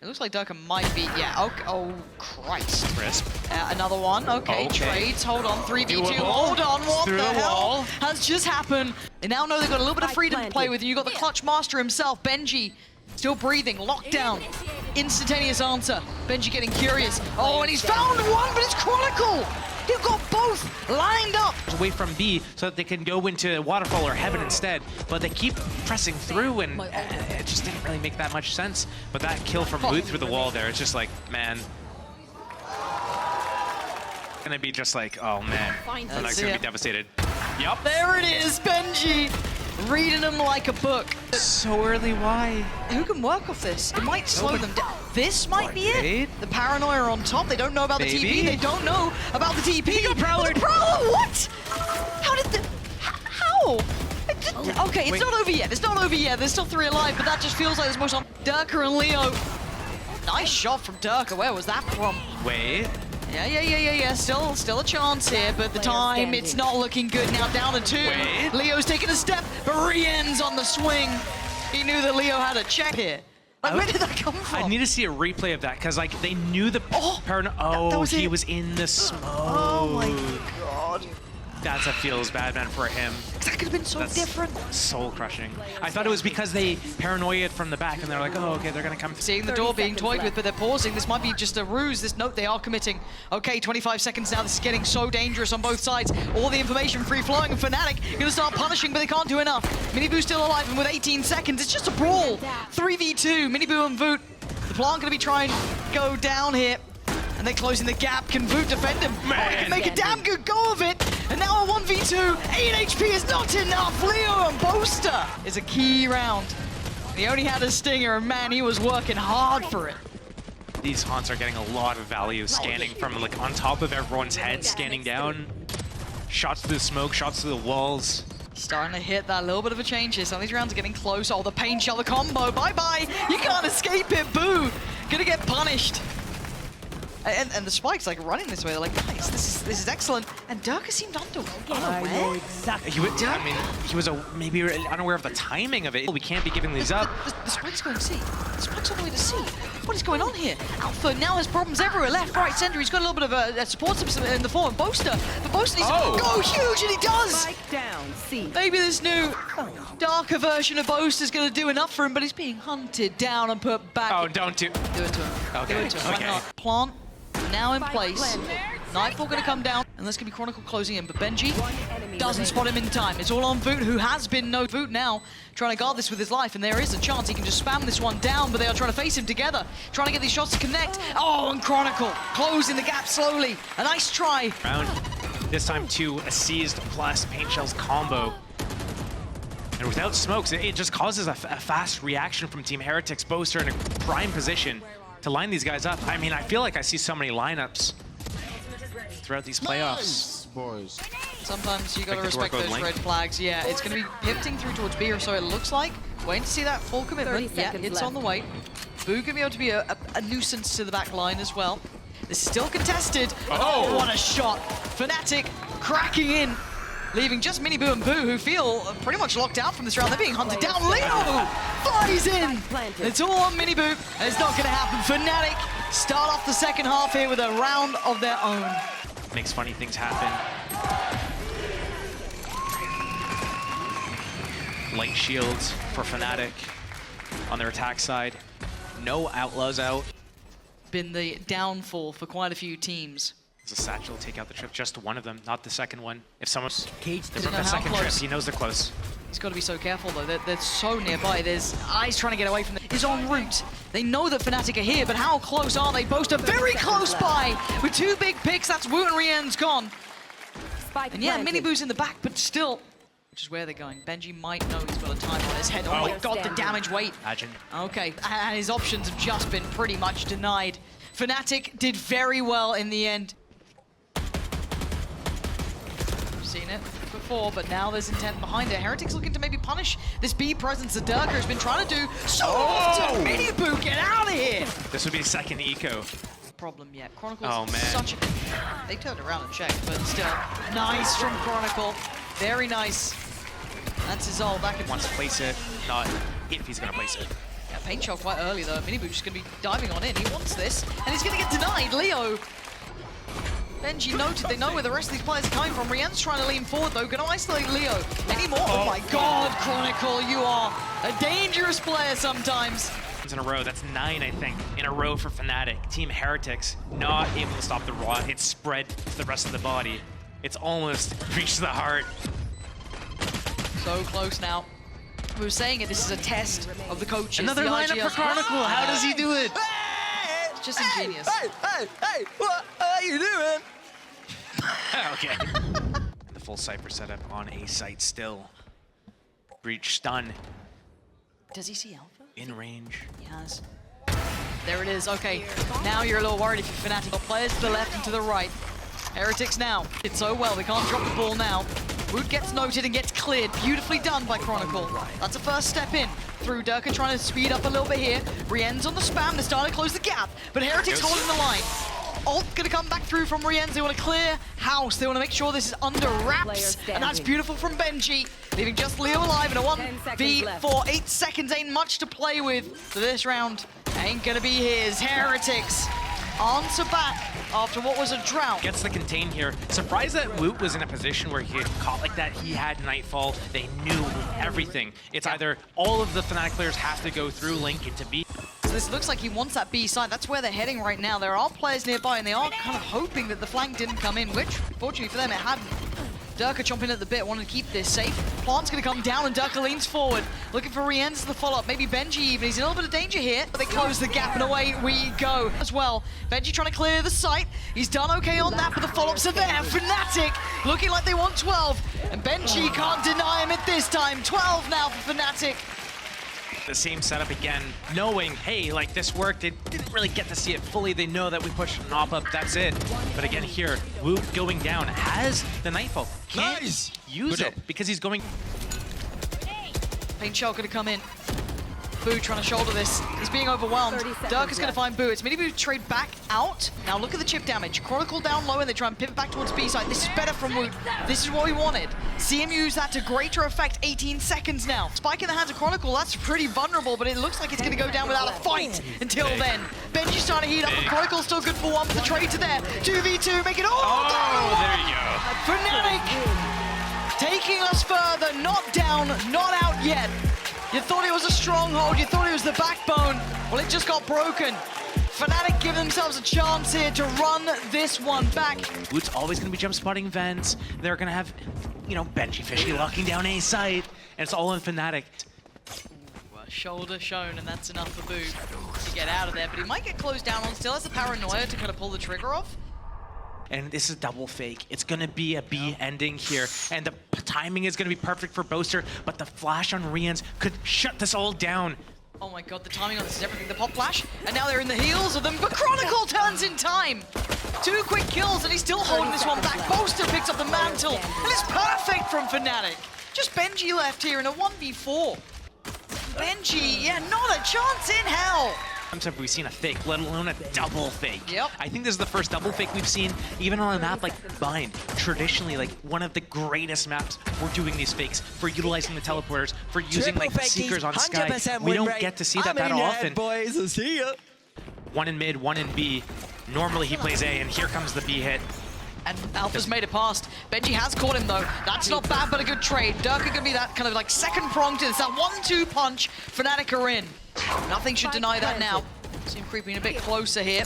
It looks like Durka might be, yeah, okay. Oh, Christ. Crisp. Another one, okay, trades, hold on, 3v2, hold on, what the hell has just happened? They now know they've got a little bit of freedom to play with, and you've got the clutch master himself, Benji, still breathing, lockdown, instantaneous answer. Benji getting curious, oh, and he's found one, but it's Chronicle! You've got both lined up. Away from B so that they can go into Waterfall or Heaven instead, but they keep pressing through, and it just didn't really make that much sense. But that kill from Boot through the wall there, it's just like, man. Gonna be just like, oh man, they're not gonna be devastated. Yup. There it is, Benji, reading them like a book. So early, why? Who can work off this? It might slow them down. This might be it. The paranoia on top. They don't know about the TP. They don't know about the TP. Prowler. Prowler, what? How did the... How? Okay, it's not over yet. It's not over yet. There's still 3 alive, but that just feels like there's most on Durka and Leo. Nice shot from Durka. Where was that from? Wait. Yeah. Still a chance here, but the time, it's not looking good. Now down to 2. Wait. Leo's taking a step, but Rienz on the swing. He knew that Leo had a check here. Like, where did that come from? I need to see a replay of that, because like they knew the he was in the smoke. Oh my god. That's a feels bad, man, for him. That could have been so different. Soul crushing. I thought it was because they paranoid from the back, and they're like, oh, okay, they're gonna come. Seeing the door being toyed with, but they're pausing. This might be just a ruse. This note, they are committing. Okay, 25 seconds now. This is getting so dangerous on both sides. All the information free flowing, and Fnatic gonna start punishing, but they can't do enough. Miniboo still alive, and with 18 seconds, it's just a brawl. 3v2, Miniboo and Voot. The plant gonna be trying to go down here. And they're closing the gap. Can Voot defend him? Oh, he can make a damn good go of it. And now a 1v2. 8 HP is not enough. Leo and Boaster is a key round. He only had a stinger, and man, he was working hard for it. These haunts are getting a lot of value scanning from like on top of everyone's head, scanning down. Shots through the smoke, shots through the walls. Starting to hit that little bit of a change here. Some of these rounds are getting close. Oh, the pain shell, the combo. Bye-bye. You can't escape it. Boo. Gonna get punished. And the spikes like running this way. They're like, nice. This is excellent. And Durka seemed unaware. He was maybe unaware of the timing of it. We can't be giving these up. The spike's going C. The spike's all the way to C. What is going on here? Alpha now has problems everywhere. Left, right, center. He's got a little bit of a support system in the form of Boaster. But Boaster needs to go huge, and he does! Spike down, C. Maybe this new darker version of Boaster is going to do enough for him, but he's being hunted down and put back. Oh, don't do. Do it to him. Okay. Do it to him. Okay. Why not? Plant now in place. Nightfall going to come down, and that's going to be Chronicle closing in. But Benji doesn't spot him in time. It's all on Voot, who has been no Voot now, trying to guard this with his life, and there is a chance he can just spam this one down, but they are trying to face him together, trying to get these shots to connect. Oh, and Chronicle closing the gap slowly. A nice try. Round. This time to a seized plus paint shells combo. And without smokes, it just causes a fast reaction from Team Heretics. Boaster in a prime position to line these guys up. I mean, I feel like I see so many lineups throughout these playoffs. Boys. Sometimes you got to Like the door respect code those link. red flags. Yeah, it's going to be pivoting through towards B, or so it looks like. Waiting to see that full commitment. 30 Yeah, seconds it's left. on the way. Boo going to be able to be a nuisance to the back line as well. This is still contested. Oh, what a shot. Fnatic cracking in, leaving just Mini Boo and Boo, who feel pretty much locked out from this round. They're being hunted down. Leo flies in. It's all on Mini Boo, and it's not going to happen. Fnatic start off the second half here with a round of their own. Makes funny things happen. Light shields for Fnatic on their attack side. No outlaws out. Been the downfall for quite a few teams. There's a satchel take out the trip, just one of them, not the second one. If someone's Didn't know the how second trip, close. he knows they're close. He's got to be so careful though. They're so nearby. There's eyes trying to get away from them. He's en route. They know that Fnatic are here, but how close are they? Boaster very close by with two big picks. That's Wu and Rien's gone. Spike And yeah, planted. Mini Boo's in the back, but still, which is where they're going. Benji might know he's got a time on his head. Oh my god, the damage weight. Imagine. Okay, and his options have just been pretty much denied. Fnatic did very well in the end. Seen it before, but now there's intent behind it. Heretics looking to maybe punish this B presence that Durka has been trying to do so often. Mini Boo, get out of here! This would be second eco. Problem yet. Chronicle's Oh, man. such a... They turned around and checked, but still. Nice from Chronicle. Very nice. That's his ult. Back Wants to place it, not if he's gonna place it. Yeah, paint shot quite early though. Mini Boo just gonna be diving on in. He wants this, and he's gonna get denied. Leo. Benji noted they know where the rest of these players are coming from. Rien's trying to lean forward though. Gonna isolate Leo. Any more? Oh my god, Chronicle, you are a dangerous player sometimes. In a row, that's 9, I think, in a row for Fnatic. Team Heretics not able to stop the raw. It's spread to the rest of the body. It's almost reached the heart. So close now. We were saying it, this is a test of the coaches. Another the lineup RGLs. for Chronicle. How does he do it? It's just ingenious. Hey, what are you doing? Okay. The full Cypher setup on A site still. Breach stun Does he see Alpha? in range. He has. There it is. Okay, now you're a little worried if you're Fnatic. Players to the left and to the right. Heretics now. Did so well. They can't drop the ball now. Wood gets noted and gets cleared. Beautifully done by Chronicle. That's a first step in. Through Durka trying to speed up a little bit here. Rien's on the spam. They're starting to close the gap. But Heretics holding the line. Ult gonna come back through from Rien's. They want to clear house. They want to make sure this is under wraps. And that's beautiful from Benji. Leaving just Leo alive in a 1v4. 8 seconds ain't much to play with. So this round ain't gonna be his. Heretics answer back after what was a drought. Gets the contain here. Surprised that Woot was in a position where he had caught like that. He had Nightfall. They knew everything. It's either all of the Fnatic players have to go through Link into B. So this looks like he wants that B side. That's where they're heading right now. There are players nearby, and they are kind of hoping that the flank didn't come in, which, fortunately for them, it hadn't. Durka chomping at the bit, wanting to keep this safe. Plant's going to come down, and Durka leans forward, looking for Rien's the follow-up. Maybe Benji even. He's in a little bit of danger here, but they close the gap, and away we go as well. Benji trying to clear the site. He's done okay on that, but the follow-ups are there. Fnatic looking like they want 12, and Benji can't deny him at this time. 12 now for Fnatic. The same setup again, knowing, hey, like this worked. They didn't really get to see it fully. They know that we pushed an op up, that's it. But again here, Woot going down has the Nightfall. Can't use it because he's going. Paint Shell gonna come in. Boo trying to shoulder this. He's being overwhelmed. Dirk is going to find Boo. It's Miniboo trade back out. Now look at the chip damage. Chronicle down low and they try and pivot back towards B side. This is better from Woot. This is what we wanted. See him use that to greater effect. 18 seconds now. Spike in the hands of Chronicle. That's pretty vulnerable, but it looks like it's going to go down without a fight until then. Benji's trying to heat up, but Chronicle's still good for one, but the trade to there. 2v2, make it all. Oh, there you go. Fnatic taking us further. Not down, not out yet. You thought it was a stronghold, you thought it was the backbone. Well, it just got broken. Fnatic give themselves a chance here to run this one back. Woot's always going to be jump spotting vents. They're going to have, you know, Benji Fishy locking down A site. And it's all in Fnatic. Shoulder shown, and that's enough for Boo to get out of there. But he might get closed down on, still has the paranoia to kind of pull the trigger off. And this is double fake. It's going to be a B ending here. And the timing is going to be perfect for Boaster. But the flash on Rians could shut this all down. Oh my god, the timing on this is everything. The pop flash, and now they're in the heels of them. But Chronicle turns in time. 2 quick kills, and he's still holding this one back. Boaster picks up the mantle, and it's perfect from Fnatic. Just Benji left here in a 1v4. Benji, yeah, not a chance in hell. Sometimes have we seen a fake, let alone a double fake. Yep. I think this is the first double fake we've seen, even on a map like Bind. Traditionally, like one of the greatest maps for doing these fakes, for utilizing the teleporters, for using like Seekers on Sky. We don't get to see that often. Boys, I'll see ya. One in mid, one in B. Normally he plays A, and here comes the B hit. And Alpha's made it past. Benji has caught him though. That's not bad, but a good trade. Dirk are gonna be that kind of like second prong to this. That 1-2 punch. Fnatic are in. Nothing should deny that now. See him creeping a bit closer here.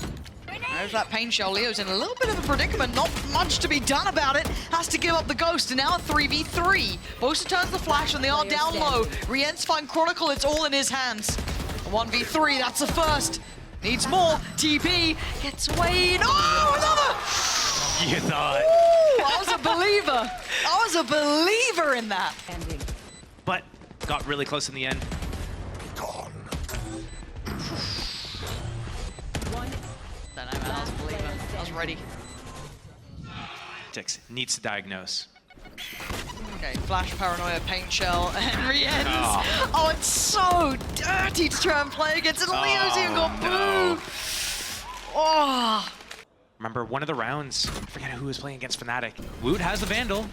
There's that pain shell. Leo's in a little bit of a predicament. Not much to be done about it. Has to give up the ghost. And now a 3v3. Boaster turns the flash and they are down low. Rien's find Chronicle. It's all in his hands. A 1v3. That's the first. Needs more. TP gets away. Oh, another! You thought. Ooh, I was a believer. I was a believer in that. But got really close in the end. Don't know, man. I was a believer. I was ready. Tix needs to diagnose. Okay, flash, paranoia, paint shell, and Rien's. Oh, it's so dirty to try and play against it. Leo's even got Boo. Oh. Remember one of the rounds, I forget who was playing against Fnatic. Woot has the Vandal.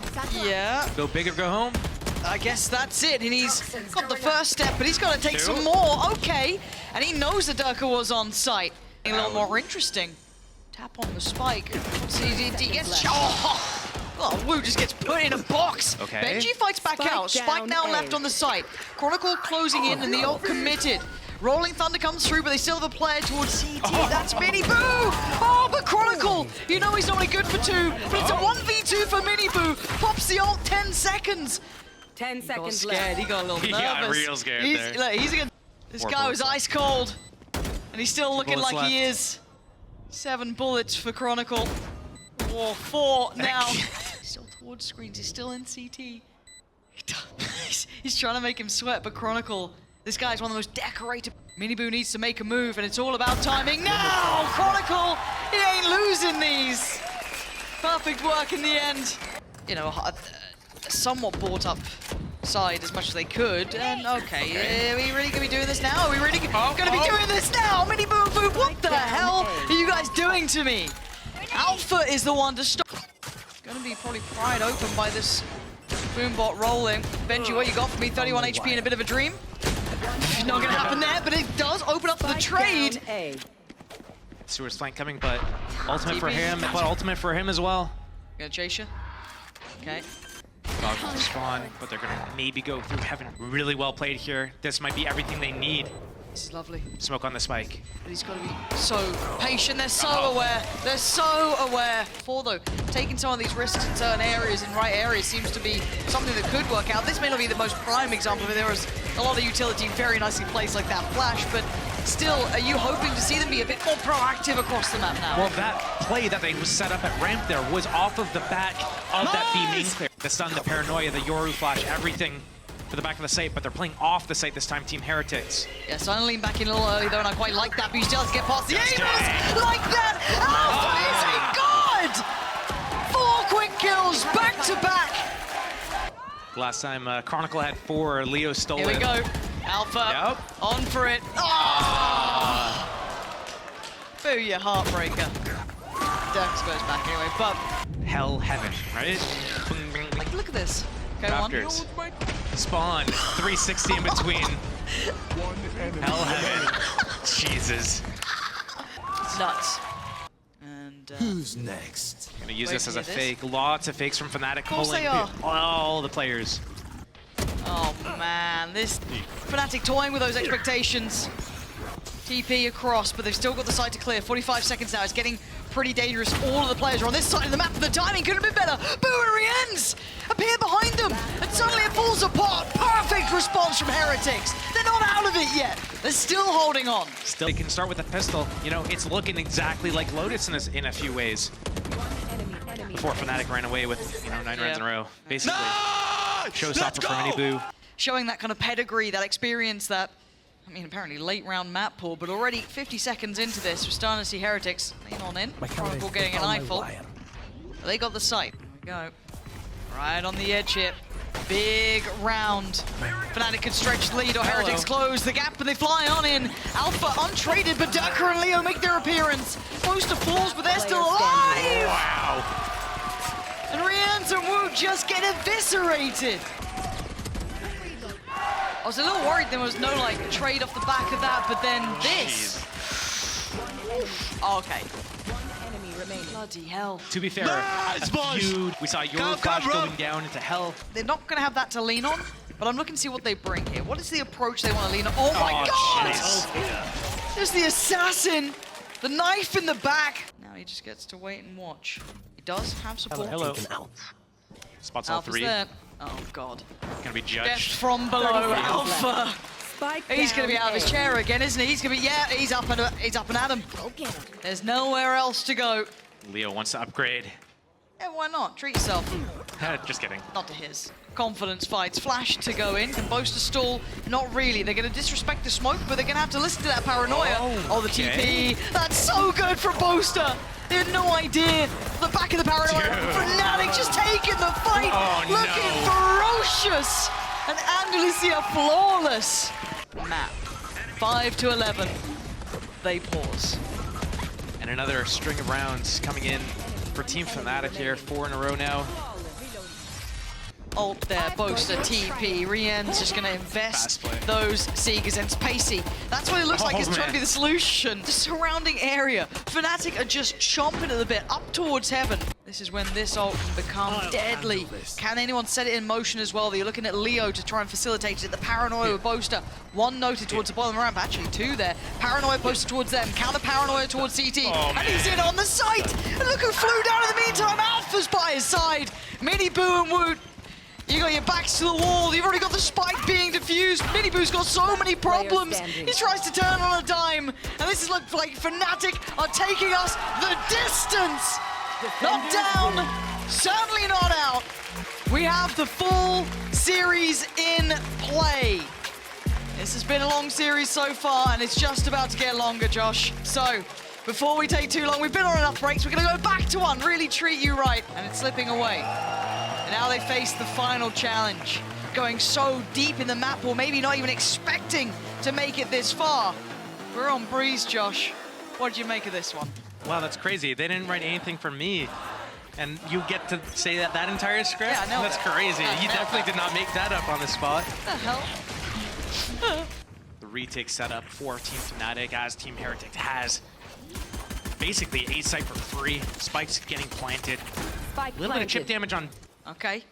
Yeah. Go big or go home. I guess that's it, and he's got the first step, but he's got to take some more. Okay, and he knows the Durka was on site. A little more interesting. Tap on the spike. He gets... Oh, Woo just gets put in a box. Okay. Benji fights back out. Spike now left on the site. Chronicle closing in, and the ult committed. Rolling Thunder comes through, but they still have a player towards CT. That's Mini Boo! Oh, but Chronicle! You know he's only good for 2, but it's a 1v2 for Mini Boo. Pops the ult 10 seconds. 10 seconds Scared. left. He got a little He nervous. got real scared there. Look, this guy was ice cold, and he's still looking like he is. 7 bullets for Chronicle. Or 4 now. Still towards screens. He's still in CT. He's trying to make him sweat, but Chronicle, this guy's one of the most decorated. Miniboo needs to make a move, and it's all about timing. Now, Chronicle, he ain't losing these. Perfect work in the end. You know, a somewhat bought up side as much as they could. And okay, are we really gonna be doing this now? Are we really gonna be doing this now? Miniboo and Boo, what the hell are you guys doing to me? Alpha is the one to stop. Gonna be probably pried open by this Boombot rolling. Benji, what you got for me? 31 HP and a bit of a dream. Not gonna happen there, but it does open up the trade. Stewart's flank coming, but ultimate for him, but ultimate for him as well. Gonna chase you. Okay. Dog will spawn, but they're gonna maybe go through heaven. Really well played here. This might be everything they need. This is lovely. Smoke on the spike. But he's got to be so patient. They're so aware. They're so aware. Though, taking some of these risks in certain areas, in right areas, seems to be something that could work out. This may not be the most prime example, but there was a lot of utility very nicely placed like that flash. But still, are you hoping to see them be a bit more proactive across the map now? Well, that play that they was set up at ramp there was off of the back of that B main clear. The stun, the paranoia, the Yoru flash, everything. for the back of the site, but they're playing off the site this time, Team Heretics. Yeah, starting to lean back in a little early though, and I quite like that, but he still has to get past the Amos like that! Alpha is a god! 4 quick kills, back to back! Last time Chronicle had 4, Leo stole it. Here we go. Alpha, on for it. Oh! Booyah, heartbreaker. Dirks goes back anyway, but... Hell heaven, right? Like, look at this. Okay, Raptors. Spawn, 360 in between. Hell heaven. Jesus. It's nuts. And, Who's next? Gonna use Wait this to as a hear this. fake. Lots of fakes from Fnatic. course Pulling they are. all the players. oh man, this Fnatic toying with those expectations. TP across, but they've still got the side to clear. 45 seconds now. It's getting pretty dangerous. All of the players are on this side of the map, but the timing could have been better. Boo and Rienz appear behind them, and suddenly it falls apart. Perfect response from Heretics. They're not out of it yet. They're still holding on. Still, they can start with a pistol. You know, it's looking exactly like Lotus in a few ways. Before Fnatic ran away with, 9 runs in a row. Basically, showstopper for Miniboo. Showing that kind of pedigree, that experience, that, apparently late round map pool, but already 50 seconds into this, we're starting to see Heretics lean on in. Chronicle getting an eyeful. They got the sight. There we go. Right on the edge here. Big round. Fnatic can stretch the lead, or Heretics close the gap, and they fly on in. Alpha untraded, but Durka and Leo make their appearance. Boaster falls, but they're still alive! Wow. And Rienz and Wu just get eviscerated. I was a little worried there was no trade off the back of that, but then this. Oh, okay. Bloody hell. To be fair, a feud. We saw Euroflash going down into hell. They're not going to have that to lean on, but I'm looking to see what they bring here. What is the approach they want to lean on? Oh my god! Jeez. There's the assassin. The knife in the back. Now he just gets to wait and watch. He does have support. Hello. Spots all Alpha's 3. there. Oh god. Gonna be Death judged. from below, Alpha. Spike He's going to be down out of his A. chair again, isn't he? He's going to be, he's up and at him. There's nowhere else to go. Leo wants to upgrade. Yeah, why not? Treat yourself. Just kidding. Not to his. Confidence fights. Flash to go in. Can Boaster stall? Not really. They're going to disrespect the smoke, but they're going to have to listen to that paranoia. Oh, the TP. That's so good from Boaster. They had no idea. The back of the paranoia. Fnatic just taking the fight. Looking ferocious. And Andalusia flawless. Map. 5 to 11. They pause. And another string of rounds coming in for Team Fnatic here. 4 in a row now. Ult there, Boaster, TP, Rien's just going to invest those Seekers, and it's pacey. That's what it looks like is trying to be the solution. The surrounding area. Fnatic are just chomping at the bit, up towards heaven. This is when this ult can become deadly. Can anyone set it in motion as well? You're looking at Leo to try and facilitate it. The paranoia with Boaster. 1 noted towards the bottom ramp, actually 2 there. Paranoia Boaster towards them, counter paranoia towards CT, and he's in on the site. And look who flew down in the meantime. Alpha's by his side. Miniboo and Woot. You got your backs to the wall. You've already got the spike being diffused. Miniboo's got so many problems. He tries to turn on a dime. And this is like Fnatic are taking us the distance. Not down, certainly not out. We have the full series in play. This has been a long series so far, and it's just about to get longer, Josh. So, before we take too long, we've been on enough breaks. We're going to go back to one, really treat you right, and it's slipping away. Now they face the final challenge, going so deep in the map, or maybe not even expecting to make it this far. We're on Breeze, Josh. What did you make of this one? Wow, that's crazy. They didn't write anything for me. And you get to say that entire script? Yeah, I know that's that. crazy. You definitely did not make that up on the spot. What the hell? The retake setup for Team Fnatic as Team Heretics has basically a site for free. Spikes getting planted. Spike A little bit of chip damage on. Okay.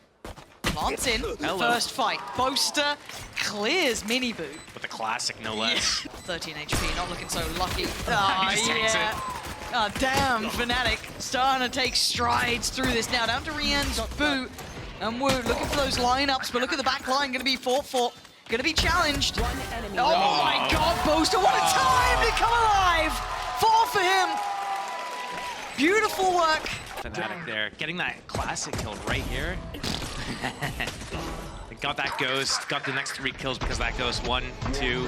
Plants in. First fight. Boaster clears Miniboo. With the classic, no less. 13 HP, not looking so lucky. He just takes it. Oh, damn, Fnatic starting to take strides through this now. Down to Rien's boot. And Woot looking for those lineups, but look at the back line, going to be fought for. Going to be challenged. Oh my god, Boaster, what a time to come alive! 4 for him. Beautiful work Fnatic there, getting that classic kill right here. Got that ghost, got the next 3 kills because of that ghost. 1, 2.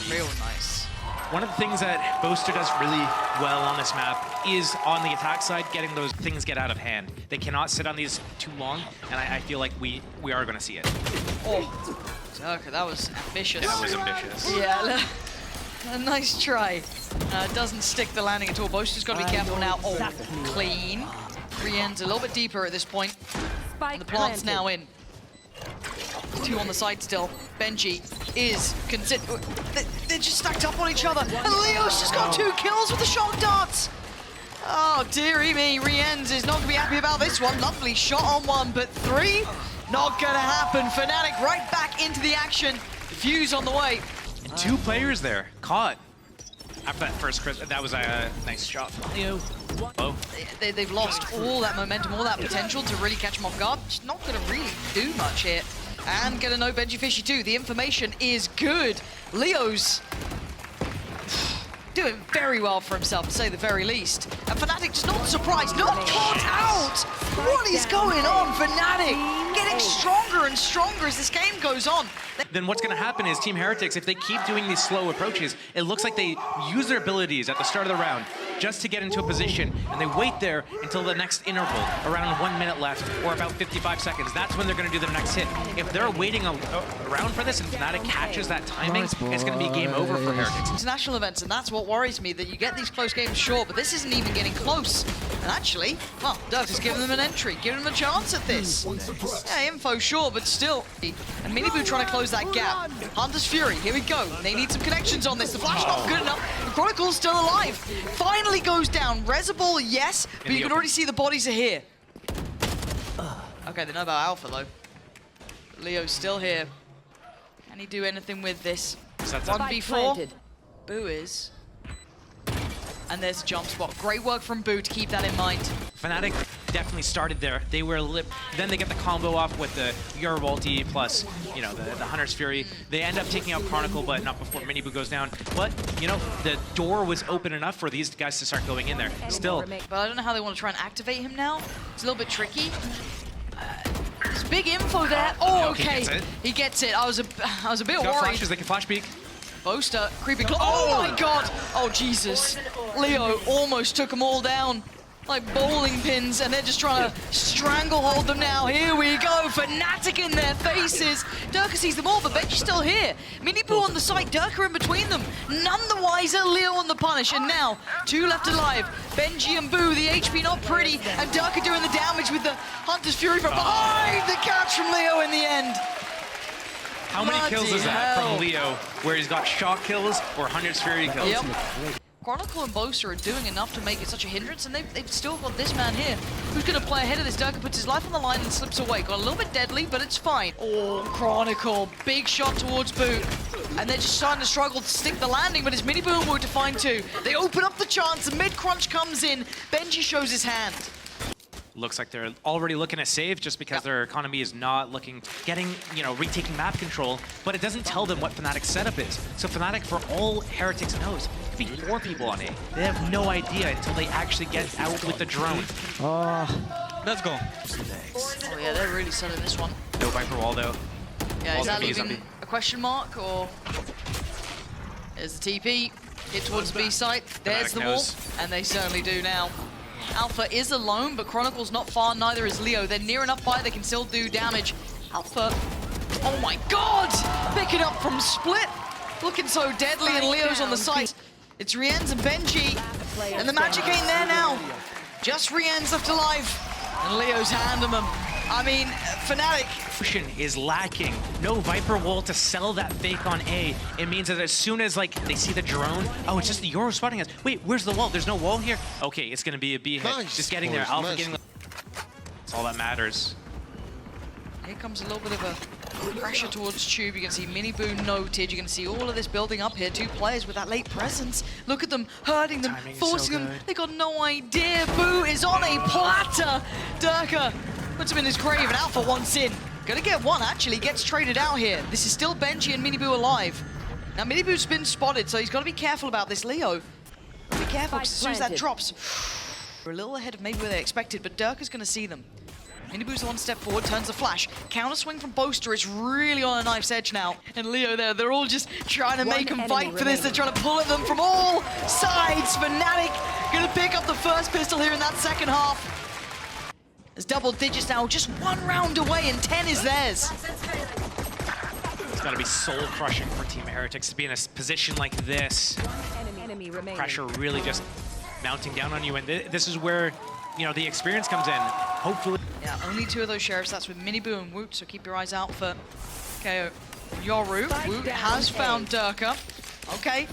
Real nice. One of the things that Boaster does really well on this map is on the attack side, getting those things get out of hand. They cannot sit on these too long, and I feel like we are going to see it. Oh, Durka, that was ambitious. That was ambitious. Yeah, a nice try. Doesn't stick the landing at all. Boaster's got to be careful now. Oh, clean. Rien's a little bit deeper at this point. And the plant's now in. 2 on the side still. Benji is they're just stacked up on each other. And Leo's just got 2 kills with the shock darts. Oh, dearie me. Rien's is not going to be happy about this one. Lovely shot on 1, but 3? Not going to happen. Fnatic right back into the action. Fuse on the way. And 2 players there, caught. After that first crit, that was a nice shot from Leo. Whoa. They've lost all that momentum, all that potential to really catch him off guard. Just not going to really do much here. And gonna know Benji Fishy too. The information is good. Leo's doing very well for himself, to say the very least. And Fnatic just not surprised, not caught out! What is going on, Fnatic? Getting stronger and stronger as this game goes on. Then what's going to happen is Team Heretics, if they keep doing these slow approaches, it looks like they use their abilities at the start of the round just to get into a position, and they wait there until the next interval, around 1 minute left, or about 55 seconds. That's when they're going to do their next hit. If they're waiting around for this and Fnatic catches that timing, it's going to be game over for Heretics. International events, and that's what worries me, that you get these close games short, but this isn't even getting close. And actually, well, Dirk is giving them an entry, giving them a chance at this. Yeah, info sure, but still. And Miniboo trying to close that gap. Hunter's Fury, here we go. They need some connections on this. The flash not good enough. The Chronicle's still alive. Finally goes down. Resable, yes, but you can already see the bodies are here. Okay, they know about Alpha though. Leo's still here. Can he do anything with this? 1v4. Boo is. And there's a jump spot. Great work from Boo to keep that in mind. Fnatic definitely started there. They were then they get the combo off with the your ulti plus, you know, the Hunter's Fury. They end up taking out Chronicle, but not before Miniboo goes down. But, you know, the door was open enough for these guys to start going in there. Still. But I don't know how they want to try and activate him now. It's a little bit tricky. There's big info there. Oh, okay. He gets it. I was a bit worried. Flashes, they can flash peek. Boaster creeping close. Oh my god! Oh Jesus! Leo almost took them all down like bowling pins, and they're just trying to stranglehold them now. Here we go, Fnatic in their faces. Durka sees them all, but Benji's still here. Miniboo on the side, Durka in between them. None the wiser, Leo on the punish, and now 2 left alive. Benji and Boo, the HP not pretty, and Durka doing the damage with the Hunter's Fury from behind. The catch from Leo in the end. How many kills is that from Leo, where he's got shock kills or Hunter's Fury kills? Yep. Chronicle and Boaster are doing enough to make it such a hindrance, and they've still got this man here who's going to play ahead of this. Durka puts his life on the line and slips away. Got a little bit deadly, but it's fine. Oh, Chronicle, big shot towards Boo. And they're just starting to struggle to stick the landing, but it's Miniboo and Wu to find 2. They open up the chance, the mid-crunch comes in. Benji shows his hand. Looks like they're already looking to save just because their economy is not getting, you know, retaking map control, but it doesn't tell them what Fnatic's setup is. So Fnatic, for all Heretics knows, could be 4 people on A. They have no idea until they actually get out with the drone. Let's go. Oh yeah, they're really selling this one. No Viper wall though. Yeah, is that looking a question mark, or... There's the TP, hit towards the B site, there's the wall, and they certainly do now. Alpha is alone, but Chronicle's not far, neither is Leo. They're near enough by, they can still do damage. Alpha, oh my god! Pick it up from Split! Looking so deadly, and Leo's on the side. It's Rien's and Benji, and the magic ain't there now. Just Rien's left alive, and Leo's handing them. I mean, Fnatic is lacking. No Viper wall to sell that fake on A. It means that as soon as like they see the drone, oh, it's just the Euro spotting us. Wait, where's the wall? There's no wall here? Okay, it's gonna be a B hit. Nice. Just getting there. Alpha getting. That's all that matters. Here comes a little bit of a pressure towards Tube. You can see Miniboo noted. You can see all of this building up here. 2 players with that late presence. Look at them, hurting them, forcing them. They got no idea. Boo is on a platter. Durka puts him in his grave, and Alpha wants in. Gonna get 1, actually. Gets traded out here. This is still Benji and Miniboo alive. Now, Miniboo's been spotted, so he's got to be careful about this. Leo, be careful, because as soon as that drops, We're a little ahead of maybe where they expected, but Dirk is going to see them. Miniboo's one step forward, turns the flash. Counter swing from Boaster, it's really on a knife's edge now. And Leo there, they're all just trying to make him fight for this. They're trying to pull at them from all sides. Fnatic going to pick up the first pistol here in that second half. There's double digits now, just one round away, and 10 is theirs. It's got to be soul-crushing for Team Heretics to be in a position like this. Enemy remaining. Pressure really just mounting down on you, and this is where, you know, the experience comes in. Hopefully. Yeah, only 2 of those sheriffs. That's with Miniboo and Woot, so keep your eyes out for KO. Yoru. Woot has found Durka. Okay.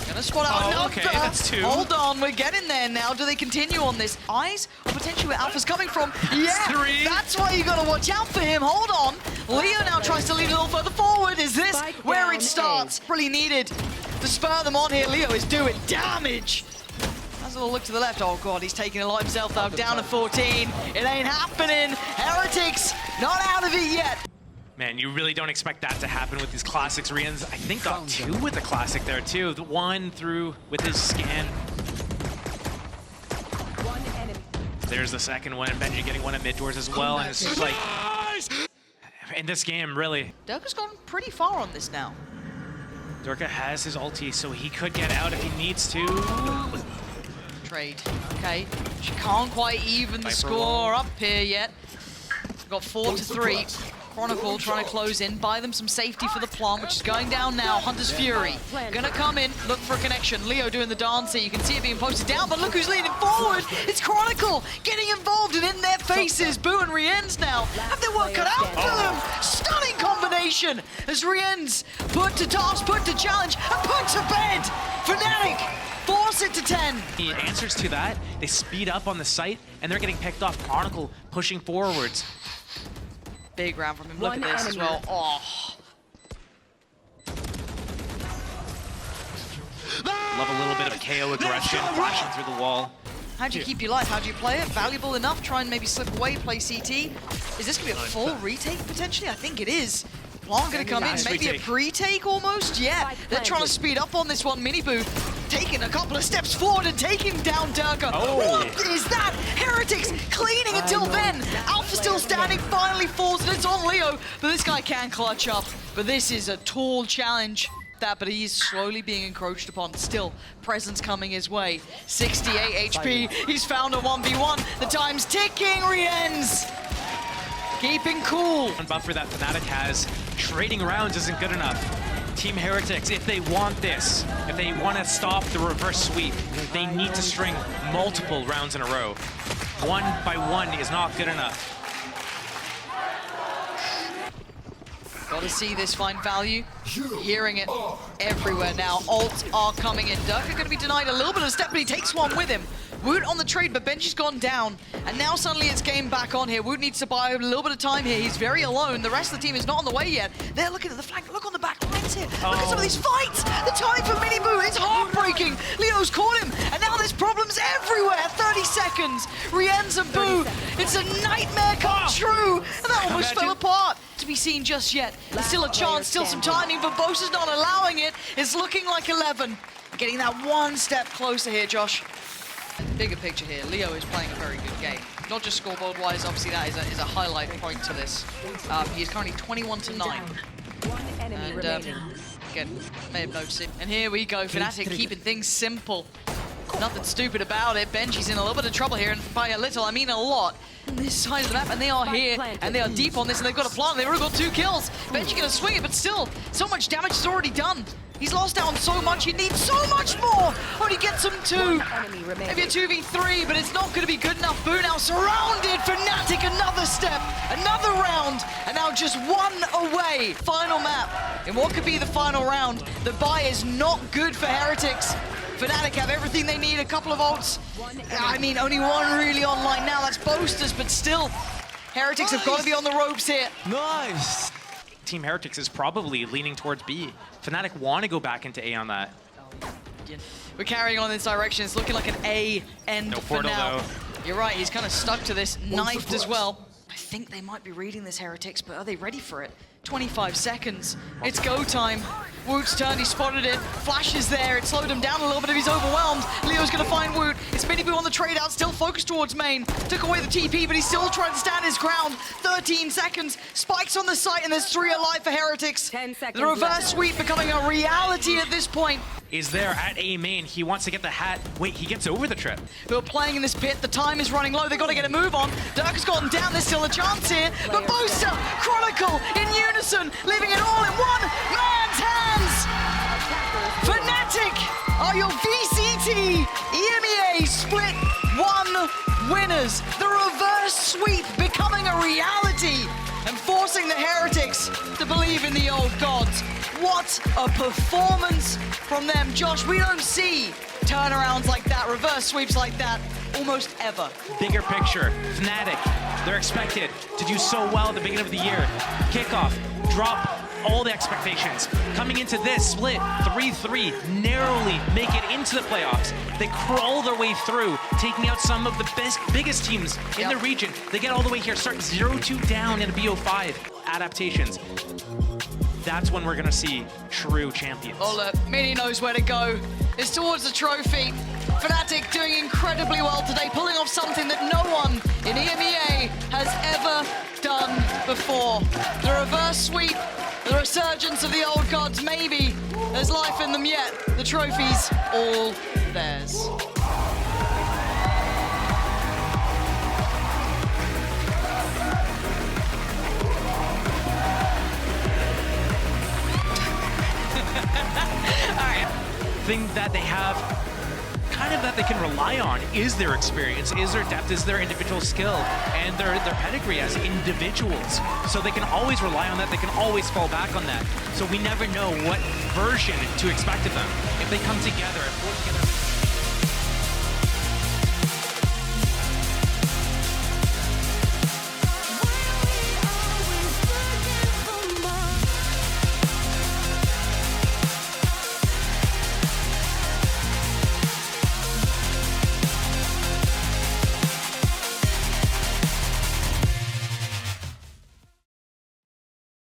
Gonna spot out another. Okay, that's 2. Hold on, we're getting there now. Do they continue on this? Eyes or potentially where Alpha's coming from? Yeah, 3. That's why you gotta watch out for him. Hold on. Leo now tries to lead a little further forward. Is this where it starts? Really needed to spur them on here. Leo is doing damage. Has a little look to the left. Oh god, he's taking a lot himself though. Down to 14. It ain't happening. Heretics not out of it yet. Man, you really don't expect that to happen with these classics. Rian's, I think, got 2 with the classic there too. The 1 through with his scan. One enemy. There's the second one, and Benji getting one at mid doors as well. And it's just like, in this game, really. Durka's gone pretty far on this now. Durka has his ulti, so he could get out if he needs to. Trade. Okay. She can't quite even the Viper score up here yet. Got 4 to 3. Chronicle trying to close in, buy them some safety for the plant, which is going down now. Hunter's Fury gonna come in, look for a connection. Leo doing the dance here. You can see it being posted down, but look who's leading forward. It's Chronicle getting involved and in their faces. Boo and Rienz now have their work cut out for them. Stunning combination as Rienz put to task, put to challenge, and put to bed. Fnatic force it to 10. The answers to that, they speed up on the site, and they're getting picked off. Chronicle pushing forwards. Big round from him. Look One at this as enemy. well. Oh. Love a little bit of KO aggression, flashing through the wall. How do you keep your life? How do you play it? Valuable enough? Try and maybe slip away, play CT. Is this going to be a full retake potentially? I think it is. Plant going to come in, Nice maybe a retake. pre-take almost? Yeah, they're trying to speed up on this one. Miniboo taking a couple of steps forward and taking down Durka. Oh. What is that? Heretics cleaning until then. Alpha still standing, finally falls, and it's on Leo. But this guy can clutch up. But this is a tall challenge. But he's slowly being encroached upon. Still, presence coming his way. 68 HP. He's found a 1v1. The time's ticking. Rienz keeping cool. One buffer that Fnatic has, trading rounds isn't good enough. Team Heretics, if they want this, if they want to stop the reverse sweep, they need to string multiple rounds in a row. 1 by 1 is not good enough. Got to see this find value. Hearing it everywhere now. Ults are coming in. Durka going to be denied a little bit of a step, but he takes one with him. Woot on the trade, but Benji's gone down. And now suddenly it's game back on here. Woot needs to buy a little bit of time here. He's very alone. The rest of the team is not on the way yet. They're looking at the flank. Look on the back lines here. Look at some of these fights. The time for Miniboo. It's heartbreaking. Leo's caught him. And now there's problems everywhere. 30 seconds. Rienz and Boo. It's a nightmare come true. And that almost fell apart. To be seen just yet. There's still a chance, still some timing, but Bosa's not allowing it. It's looking like 11. Getting that one step closer here, Josh. Bigger picture here, Leo is playing a very good game. Not just scoreboard-wise, obviously that is a highlight point to this. He is currently 21-9. One enemy remaining. Again, may have noticed it. And here we go, Fnatic keeping things simple. Nothing stupid about it. Benji's in a little bit of trouble here, and by a little, I mean a lot. On this side of the map, and they are here, and they are deep on this, and they've got a plant. They've already got 2 kills. Benji gonna swing it, but still, so much damage is already done. He's lost out on so much, he needs so much more! Only gets him 2. Enemy remaining. Maybe a 2v3, but it's not going to be good enough. Boo now surrounded. Fnatic, another step, another round, and now just 1 away. Final map. In what could be the final round, the buy is not good for Heretics. Fnatic have everything they need, a couple of ults. I mean, only 1 really online now, that's Boasters, but still, Heretics have got to be on the ropes here. Nice. Team Heretics is probably leaning towards B. Fnatic want to go back into A on that. We're carrying on in this direction. It's looking like an A end No for portal, now. though. You're right, he's kind of stuck to this, knifed as well. I think they might be reading this, Heretics, but are they ready for it? 25 seconds. It's go time. Woot's turn, he spotted it. Flash is there, it slowed him down a little bit if he's overwhelmed. Leo's gonna find Woot. It's Miniboo on the trade out, still focused towards main. Took away the TP, but he's still trying to stand his ground. 13 seconds, spikes on the site, and there's 3 alive for Heretics. 10 seconds The reverse left. sweep becoming a reality at this point. Is there at A main. He wants to get the hat. Wait, he gets over the trip. Who are playing in this pit, the time is running low, they've got to get a move on. Dirk has gotten down, there's still a chance here. But Booster, Chronicle, in unison, leaving it all in one man's hands. Fnatic are your VCT EMEA Split 1 winners. The reverse sweep becoming a reality and forcing the Heretics to believe in the old gods. What a performance from them. Josh, we don't see turnarounds like that, reverse sweeps like that, almost ever. Bigger picture, Fnatic, they're expected to do so well at the beginning of the year. Kickoff, drop all the expectations. Coming into this split, 3-3, narrowly make it into the playoffs. They crawl their way through, taking out some of the biggest teams in the region. They get all the way here, start 0-2 down in a BO5. Adaptations. That's when we're gonna see true champions. Oh look, Mini knows where to go. It's towards the trophy. Fnatic doing incredibly well today, pulling off something that no one in EMEA has ever done before. The reverse sweep, the resurgence of the old gods, maybe there's life in them yet. The trophy's all theirs. Thing that they have, kind of that they can rely on, is their experience, is their depth, is their individual skill, and their pedigree as individuals. So they can always rely on that, they can always fall back on that. So we never know what version to expect of them. If they come together and pull together.